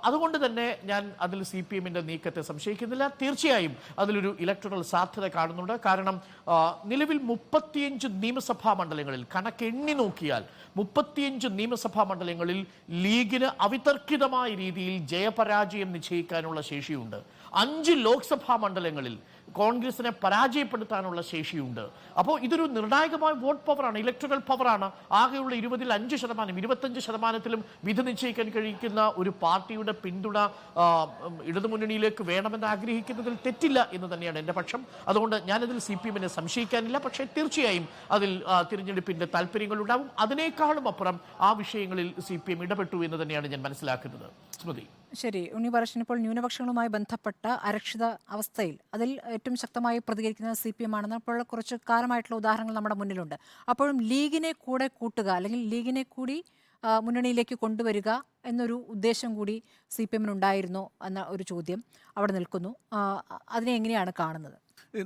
അതുകൊണ്ട് തന്നെ ഞാൻ അതിൽ CPMന്റെ നീക്കത്തെ സംശയിക്കുന്നില്ല. തീർച്ചയായും അതിലൊരു ഇലക്ടറൽ സാധ്യത കാണുന്നുണ്ട്. കാരണം നിലവിൽ 35 നിയമസഭാ മണ്ഡലങ്ങളിൽ കണക്ക് എണ്ണി നോക്കിയാൽ 35 നിയമസഭാ മണ്ഡലങ്ങളിൽ ലീഗിന് അവിതർക്കിതമായ രീതിയിൽ ജയപരാജയം നിശ്ചയിക്കാനുള്ള ശേഷിയുണ്ട്. 5 ലോക്സഭാ മണ്ഡലങ്ങളിൽ കോൺഗ്രസിനെ പരാജയപ്പെടുത്താനുള്ള ശേഷിയുണ്ട്. അപ്പോൾ ഇതൊരു നിർണായകമായ വോട്ട് പവറാണ്, ഇലക്ട്രൽ പവറാണ്. ആകെയുള്ള 20-ൽ 5%, 25%-ലും വിധി നിശ്ചയിക്കാൻ കഴിയുന്ന ഒരു പാർട്ടിയുടെ പിന്തുണ ഇടതുമുന്നണിയിലേക്ക് വേണമെന്ന് ആഗ്രഹിക്കുന്നതിൽ തെറ്റില്ല എന്ന് തന്നെയാണ് എൻ്റെ പക്ഷം. അതുകൊണ്ട് ഞാനതിൽ CPMനെ സംശയിക്കാനില്ല. പക്ഷേ തീർച്ചയായും അതിൽ തിരഞ്ഞെടുപ്പിൻ്റെ താല്പര്യങ്ങൾ ഉണ്ടാവും. അതിനേക്കാളും അപ്പുറം ആ വിഷയങ്ങളിൽ CPM ഇടപെട്ടു എന്ന് തന്നെയാണ് ഞാൻ മനസ്സിലാക്കുന്നത്. സ്മൃതി. ശരി, ഉണ്ണിബാലകൃഷ്ണൻ, ഇപ്പോൾ ന്യൂനപക്ഷങ്ങളുമായി ബന്ധപ്പെട്ട അരക്ഷിത അവസ്ഥയിൽ അതിൽ ഏറ്റവും ശക്തമായി പ്രതികരിക്കുന്നത് CPM ആണെന്ന് ഇപ്പോൾ കുറച്ച് കാലമായിട്ടുള്ള ഉദാഹരണങ്ങൾ നമ്മുടെ മുന്നിലുണ്ട്. അപ്പോഴും ലീഗിനെ കൂടെ കൂട്ടുക അല്ലെങ്കിൽ ലീഗിനെ കൂടി മുന്നണിയിലേക്ക് കൊണ്ടുവരിക എന്നൊരു ഉദ്ദേശം കൂടി CPMനുണ്ടായിരുന്നോ എന്ന ഒരു ചോദ്യം അവിടെ നിൽക്കുന്നു. അതിനെ എങ്ങനെയാണ് കാണുന്നത്?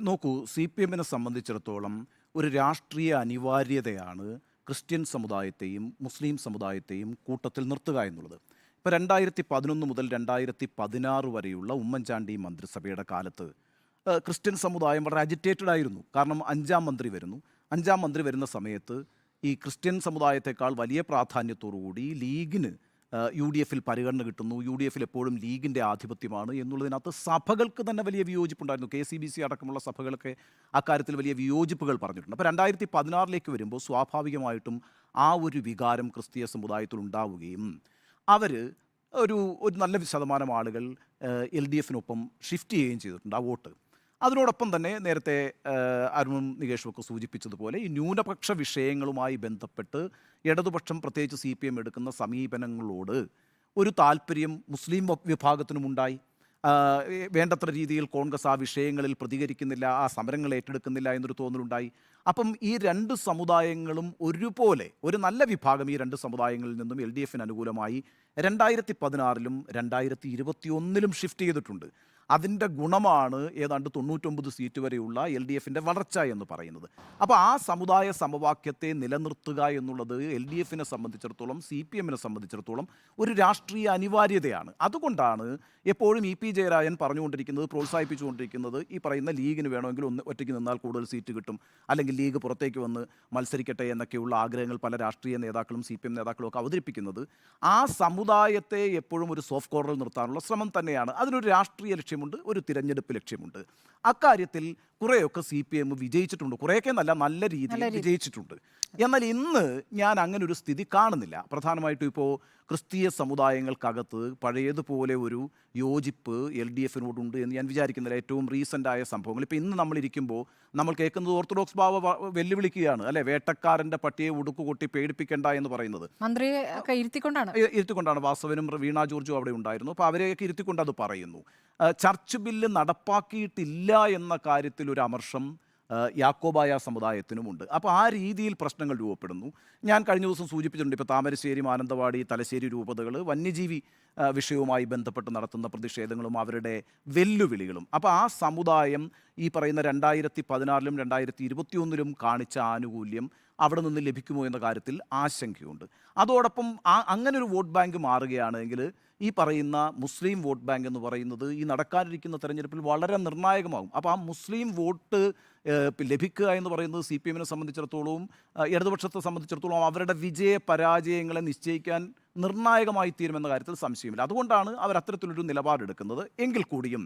നോക്കൂ, CPMനെ സംബന്ധിച്ചിടത്തോളം ഒരു രാഷ്ട്രീയ അനിവാര്യതയാണ് ക്രിസ്ത്യൻ സമുദായത്തെയും മുസ്ലിം സമുദായത്തെയും കൂട്ടത്തിൽ നിർത്തുക എന്നുള്ളത്. ഇപ്പോൾ 2011 മുതൽ 2016 വരെയുള്ള ഉമ്മൻചാണ്ടി മന്ത്രിസഭയുടെ കാലത്ത് ക്രിസ്ത്യൻ സമുദായം വളരെ അജിറ്റേറ്റഡ് ആയിരുന്നു. കാരണം 5-ാം മന്ത്രി വരുന്നു. 5-ാം മന്ത്രി വരുന്ന സമയത്ത് ഈ ക്രിസ്ത്യൻ സമുദായത്തെക്കാൾ വലിയ പ്രാധാന്യത്തോടുകൂടി ലീഗിന് UDFൽ പരിഗണന കിട്ടുന്നു. UDFൽ എപ്പോഴും ലീഗിൻ്റെ ആധിപത്യമാണ് എന്നുള്ളതിനകത്ത് സഭകൾക്ക് തന്നെ വലിയ വിയോജിപ്പുണ്ടായിരുന്നു. KCBC അടക്കമുള്ള സഭകളൊക്കെ അക്കാര്യത്തിൽ വലിയ വിയോജിപ്പുകൾ പറഞ്ഞിട്ടുണ്ട്. അപ്പോൾ 2016ലേക്ക് വരുമ്പോൾ സ്വാഭാവികമായിട്ടും ആ ഒരു വികാരം ക്രിസ്തീയ സമുദായത്തിൽ ഉണ്ടാവുകയും അവർ ഒരു നല്ല ശതമാനം ആളുകൾ LDFനൊപ്പം ഷിഫ്റ്റ് ചെയ്യുകയും ചെയ്തിട്ടുണ്ട് ആ വോട്ട്. അതിനോടൊപ്പം തന്നെ നേരത്തെ അരുണും നികേഷും ഒക്കെ സൂചിപ്പിച്ചതുപോലെ ഈ ന്യൂനപക്ഷ വിഷയങ്ങളുമായി ബന്ധപ്പെട്ട് ഇടതുപക്ഷം പ്രത്യേകിച്ച് CPM എടുക്കുന്ന സമീപനങ്ങളോട് ഒരു താല്പര്യം മുസ്ലിം വിഭാഗത്തിനുമുണ്ടായി. വേണ്ടത്ര രീതിയിൽ കോൺഗ്രസ് ആ വിഷയങ്ങളിൽ പ്രതികരിക്കുന്നില്ല, ആ സമരങ്ങൾ ഏറ്റെടുക്കുന്നില്ല എന്നൊരു തോന്നലുണ്ടായി. അപ്പം ഈ 2 സമുദായങ്ങളും ഒരുപോലെ ഒരു നല്ല വിഭാഗം ഈ 2 സമുദായങ്ങളിൽ നിന്നും LDFന് അനുകൂലമായി 2016ലും 2021ലും ഷിഫ്റ്റ് ചെയ്തിട്ടുണ്ട്. അതിൻ്റെ ഗുണമാണ് ഏതാണ്ട് 99 സീറ്റ് വരെയുള്ള LDFൻ്റെ വളർച്ച എന്ന് പറയുന്നത്. അപ്പോൾ ആ സമുദായ സമവാക്യത്തെ നിലനിർത്തുക എന്നുള്ളത് LDFനെ സംബന്ധിച്ചിടത്തോളം CPMനെ സംബന്ധിച്ചിടത്തോളം ഒരു രാഷ്ട്രീയ അനിവാര്യതയാണ്. അതുകൊണ്ടാണ് എപ്പോഴും EP ജയരാജൻ പറഞ്ഞുകൊണ്ടിരിക്കുന്നത്, പ്രോത്സാഹിപ്പിച്ചുകൊണ്ടിരിക്കുന്നത് ഈ പറയുന്ന ലീഗിന് വേണമെങ്കിൽ ഒറ്റയ്ക്ക് നിന്നാൽ കൂടുതൽ സീറ്റ് കിട്ടും, അല്ലെങ്കിൽ ലീഗ് പുറത്തേക്ക് വന്ന് മത്സരിക്കട്ടെ എന്നൊക്കെയുള്ള ആഗ്രഹങ്ങൾ പല രാഷ്ട്രീയ നേതാക്കളും CPM നേതാക്കളും ഒക്കെ അവതരിപ്പിക്കുന്നത് ആ സമുദായത്തെ എപ്പോഴും ഒരു സോഫ്റ്റ് കോർണറിൽ നിർത്താനുള്ള ശ്രമം തന്നെയാണ്. അതിനൊരു രാഷ്ട്രീയ ലക്ഷ്യമുണ്ട്, ഒരു തിരഞ്ഞെടുപ്പ് ലക്ഷ്യമുണ്ട്. അക്കാര്യത്തിൽ കുറേയൊക്കെ CPM വിജയിച്ചിട്ടുണ്ട്, കുറേയൊക്കെ നല്ല രീതിയിൽ വിജയിച്ചിട്ടുണ്ട്. എന്നാൽ ഇന്ന് ഞാൻ അങ്ങനെ ഒരു സ്ഥിതി കാണുന്നില്ല. പ്രധാനമായിട്ടും ഇപ്പോൾ ക്രിസ്തീയ സമുദായങ്ങൾക്കകത്ത് പഴയതുപോലെ ഒരു യോജിപ്പ് LDFനോടുണ്ട് എന്ന് ഞാൻ വിചാരിക്കുന്നില്ല. ഏറ്റവും റീസെൻ്റായ സംഭവങ്ങൾ ഇപ്പോൾ ഇന്ന് നമ്മളിരിക്കുമ്പോൾ നമ്മൾ കേൾക്കുന്നത് ഓർത്തഡോക്സ് ബാവ വെല്ലുവിളിക്കുകയാണ്, അല്ലെ, വേട്ടക്കാരൻ്റെ പട്ടിയെ ഉടുക്കുകൊട്ടി പേടിപ്പിക്കേണ്ട എന്ന് പറയുന്നത്. മന്ത്രിയെ ഒക്കെ ഇരുത്തിക്കൊണ്ടാണ്. വാസവനും വീണ ജോർജും അവിടെ ഉണ്ടായിരുന്നു. അപ്പോൾ അവരെയൊക്കെ ഇരുത്തിക്കൊണ്ട് അത് പറയുന്നു. ചർച്ച് ബില്ല് നടപ്പാക്കിയിട്ടില്ല എന്ന കാര്യത്തിൽ ഒരു അമർഷം യാക്കോബായ സമുദായത്തിനുമുണ്ട്. അപ്പോൾ ആ രീതിയിൽ പ്രശ്നങ്ങൾ രൂപപ്പെടുന്നു. ഞാൻ കഴിഞ്ഞ ദിവസം സൂചിപ്പിച്ചിട്ടുണ്ട്, ഇപ്പോൾ താമരശ്ശേരി, മാനന്തവാടി, തലശ്ശേരി രൂപതകൾ വന്യജീവി വിഷയവുമായി ബന്ധപ്പെട്ട് നടത്തുന്ന പ്രതിഷേധങ്ങളും അവരുടെ വെല്ലുവിളികളും. അപ്പോൾ ആ സമുദായം ഈ പറയുന്ന 2016ലും 2021ലും കാണിച്ച ആനുകൂല്യം അവിടെ നിന്ന് ലഭിക്കുമോ എന്ന കാര്യത്തിൽ ആശങ്കയുണ്ട്. അതോടൊപ്പം അങ്ങനെ ഒരു വോട്ട് ബാങ്ക് മാറുകയാണെങ്കിൽ ഈ പറയുന്ന മുസ്ലിം വോട്ട് ബാങ്ക് എന്ന് പറയുന്നത് ഈ നടക്കാനിരിക്കുന്ന തെരഞ്ഞെടുപ്പിൽ വളരെ നിർണായകമാകും. അപ്പോൾ ആ മുസ്ലിം വോട്ട് ലഭിക്കുക എന്ന് പറയുന്നത് CPMനെ സംബന്ധിച്ചിടത്തോളം, ഇടതുപക്ഷത്തെ സംബന്ധിച്ചിടത്തോളം അവരുടെ വിജയ പരാജയങ്ങളെ നിശ്ചയിക്കാൻ നിർണായകമായി തീരുമെന്ന കാര്യത്തിൽ സംശയമില്ല. അതുകൊണ്ടാണ് അവർ അത്തരത്തിലൊരു നിലപാടെടുക്കുന്നത്. എങ്കിൽ കൂടിയും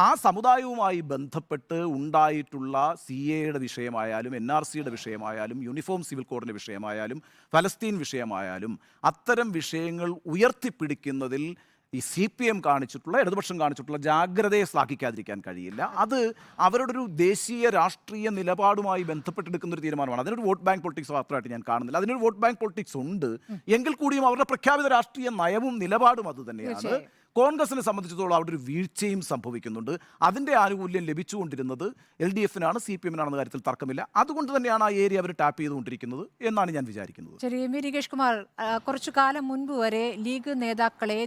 ആ സമുദായവുമായി ബന്ധപ്പെട്ട് ഉണ്ടായിട്ടുള്ള CAയുടെ വിഷയമായാലും NRCയുടെ വിഷയമായാലും യൂണിഫോം സിവിൽ കോഡിൻ്റെ വിഷയമായാലും ഫലസ്തീൻ വിഷയമായാലും അത്തരം വിഷയങ്ങൾ ഉയർത്തിപ്പിടിക്കുന്നതിൽ ഈ CPM കാണിച്ചിട്ടുള്ള, ഇടതുപക്ഷം കാണിച്ചിട്ടുള്ള ജാഗ്രതയെ ശ്ലാഘിക്കാതിരിക്കാൻ കഴിയില്ല. അത് അവരുടെ ഒരു ദേശീയ രാഷ്ട്രീയ നിലപാടുമായി ബന്ധപ്പെട്ടെടുക്കുന്ന ഒരു തീരുമാനമാണ്. അതിനൊരു വോട്ട് ബാങ്ക് പൊളിറ്റിക്സ് മാത്രമായിട്ട് ഞാൻ കാണുന്നില്ല. അതിനൊരു വോട്ട് ബാങ്ക് പൊളിറ്റിക്സ് ഉണ്ട്. എങ്കിൽ കൂടിയും അവരുടെ പ്രഖ്യാപിത രാഷ്ട്രീയ നയവും നിലപാടും അത് തന്നെയാണ്. കോൺഗ്രസിനെ സംബന്ധിച്ചിടത്തോളം അവിടെ ഒരു വീഴ്ചയും സംഭവിക്കുന്നുണ്ട്. അതിൻ്റെ ആനുകൂല്യം ലഭിച്ചുകൊണ്ടിരുന്നത് LDF-നാണ്, CPM-നാണെന്ന കാര്യത്തിൽ തർക്കമില്ല. അതുകൊണ്ട് തന്നെയാണ് ആ ഏരിയ അവർ ടാപ്പ് ചെയ്തുകൊണ്ടിരിക്കുന്നത് എന്നാണ് ഞാൻ വിചാരിക്കുന്നത്. ശരി, എം വി നികേഷ് കുമാർ, കുറച്ചു കാലം മുൻപ് വരെ ലീഗ് നേതാക്കളെ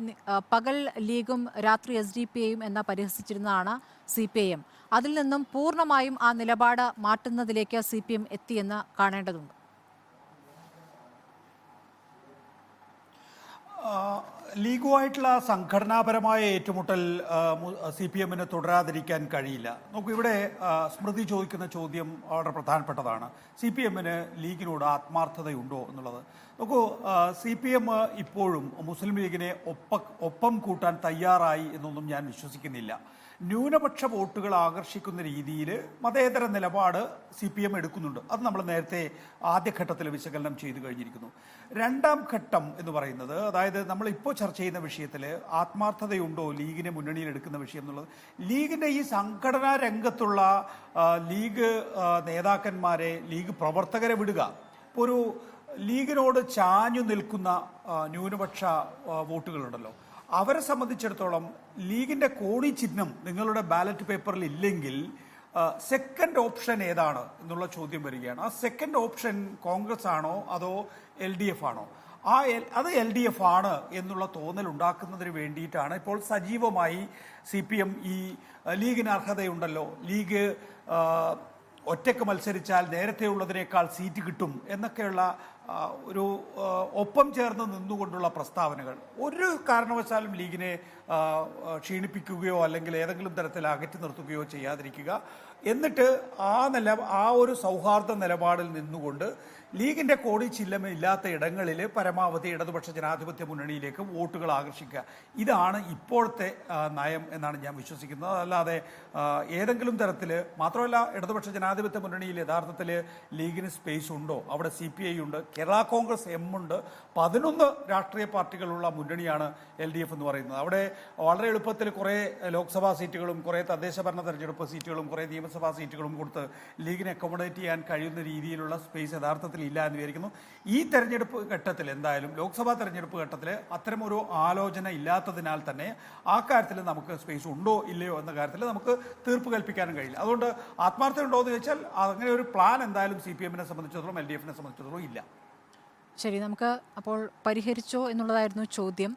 പകൽ ലീഗും രാത്രി SDPI-യും എന്ന പരിഹസിച്ചിരുന്നതാണ് CPIM. അതിൽ നിന്നും പൂർണ്ണമായും ആ നിലപാട് മാറ്റുന്നതിലേക്ക് CPM എത്തിയെന്ന് കാണേണ്ടതുണ്ട്. ലീഗുമായിട്ടുള്ള സംഘടനാപരമായ ഏറ്റുമുട്ടൽ CPM-ന് തുടരാതിരിക്കാൻ കഴിയില്ല. നോക്കൂ, ഇവിടെ സ്മൃതി ചോദിക്കുന്ന ചോദ്യം വളരെ പ്രധാനപ്പെട്ടതാണ്. CPM-ന് ലീഗിനോട് ആത്മാർത്ഥതയുണ്ടോ എന്നുള്ളത്. നോക്കൂ, CPM ഇപ്പോഴും മുസ്ലിം ലീഗിനെ ഒപ്പം കൂട്ടാൻ തയ്യാറായി എന്നൊന്നും ഞാൻ വിശ്വസിക്കുന്നില്ല. ന്യൂനപക്ഷ വോട്ടുകൾ ആകർഷിക്കുന്ന രീതിയിൽ മതേതര നിലപാട് CPM എടുക്കുന്നുണ്ട്. അത് നമ്മൾ നേരത്തെ ആദ്യഘട്ടത്തിൽ വിശകലനം ചെയ്തു കഴിഞ്ഞിരിക്കുന്നു. രണ്ടാം ഘട്ടം എന്ന് പറയുന്നത്, അതായത് നമ്മളിപ്പോൾ ചർച്ച ചെയ്യുന്ന വിഷയത്തിൽ ആത്മാർത്ഥതയുണ്ടോ ലീഗിനെ മുന്നണിയിൽ എടുക്കുന്ന വിഷയം എന്നുള്ളത്, ലീഗിൻ്റെ ഈ സംഘടനാ രംഗത്തുള്ള ലീഗ് നേതാക്കന്മാരെ, ലീഗ് പ്രവർത്തകരെ വിടുക. ഇപ്പോൾ ഒരു ലീഗിനോട് ചാഞ്ഞു നിൽക്കുന്ന ന്യൂനപക്ഷ വോട്ടുകളുണ്ടല്ലോ, അവരെ സംബന്ധിച്ചിടത്തോളം ലീഗിൻ്റെ കോണി ചിഹ്നം നിങ്ങളുടെ ബാലറ്റ് പേപ്പറിൽ ഇല്ലെങ്കിൽ സെക്കൻഡ് ഓപ്ഷൻ ഏതാണ് എന്നുള്ള ചോദ്യം വരികയാണ്. ആ സെക്കൻഡ് ഓപ്ഷൻ കോൺഗ്രസ് ആണോ അതോ LDF ആണോ? അത് LDF ആണ് എന്നുള്ള തോന്നൽ ഉണ്ടാക്കുന്നതിന് വേണ്ടിയിട്ടാണ് ഇപ്പോൾ സജീവമായി CPM ഈ ലീഗിന് അർഹതയുണ്ടല്ലോ, ലീഗ് ഒറ്റയ്ക്ക് മത്സരിച്ചാൽ നേരത്തെ ഉള്ളതിനേക്കാൾ സീറ്റ് കിട്ടും എന്നൊക്കെയുള്ള ഒരു ഒപ്പം ചേർന്ന് നിന്നുകൊണ്ടുള്ള പ്രസ്താവനകൾ ഒരു കാരണവശാലും ലീഗിനെ ക്ഷീണിപ്പിക്കുകയോ അല്ലെങ്കിൽ ഏതെങ്കിലും തരത്തിൽ അകറ്റി നിർത്തുകയോ ചെയ്യാതിരിക്കുക. എന്നിട്ട് ആ ഒരു സൗഹാർദ്ദ നിലപാടിൽ നിന്നുകൊണ്ട് ലീഗിൻ്റെ കോടി ചിഹ്നമില്ലാത്ത ഇടങ്ങളിൽ പരമാവധി ഇടതുപക്ഷ ജനാധിപത്യ മുന്നണിയിലേക്ക് വോട്ടുകൾ ആകർഷിക്കുക. ഇതാണ് ഇപ്പോഴത്തെ നയം എന്നാണ് ഞാൻ വിശ്വസിക്കുന്നത്. അല്ലാതെ ഏതെങ്കിലും തരത്തിൽ, മാത്രമല്ല ഇടതുപക്ഷ ജനാധിപത്യ മുന്നണിയിൽ യഥാർത്ഥത്തിൽ ലീഗിന് സ്പേസ് ഉണ്ടോ? അവിടെ CPI ഉണ്ട്, കേരള കോൺഗ്രസ് M ഉണ്ട്, 11 രാഷ്ട്രീയ പാർട്ടികളുള്ള മുന്നണിയാണ് LDF എന്ന് പറയുന്നത്. അവിടെ വളരെ എളുപ്പത്തിൽ കുറേ ലോക്സഭാ സീറ്റുകളും കുറേ തദ്ദേശ ഭരണ തെരഞ്ഞെടുപ്പ് സീറ്റുകളും കുറേ നിയമസഭാ സീറ്റുകളും കൊടുത്ത് ലീഗിനെ അക്കോമഡേറ്റ് ചെയ്യാൻ കഴിയുന്ന രീതിയിലുള്ള സ്പേസ് യഥാർത്ഥത്തിൽ ഇല്ല എന്ന് വിചാരിക്കുന്നു. ഈ തെരഞ്ഞെടുപ്പ് ഘട്ടത്തിൽ, എന്തായാലും ലോക്സഭാ തെരഞ്ഞെടുപ്പ് ഘട്ടത്തിൽ അത്തരമൊരു ആലോചന ഇല്ലാത്തതിനാൽ തന്നെ ആ കാര്യത്തിൽ നമുക്ക് സ്പേസ് ഉണ്ടോ ഇല്ലയോ എന്ന കാര്യത്തിൽ നമുക്ക് തീർപ്പ് കൽപ്പിക്കാനും കഴിയില്ല. അതുകൊണ്ട് ആത്മാർത്ഥത ഉണ്ടോ എന്ന് ചോദിച്ചാൽ അങ്ങനെ ഒരു പ്ലാൻ എന്തായാലും CPM-നെ സംബന്ധിച്ചിടത്തോളം LDF-നെ സംബന്ധിച്ചിടത്തോളം ഇല്ല. ശരി, നമുക്ക് അപ്പോൾ പരിഹരിച്ചോ എന്നുള്ളതായിരുന്നു ചോദ്യം.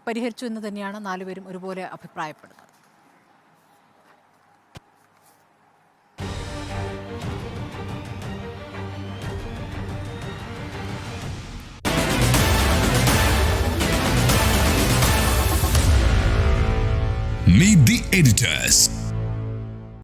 പരിഹരിച്ചു എന്ന് തന്നെയാണ് നാലുപേരും ഒരുപോലെ അഭിപ്രായപ്പെടുന്നത്. Meet the editors.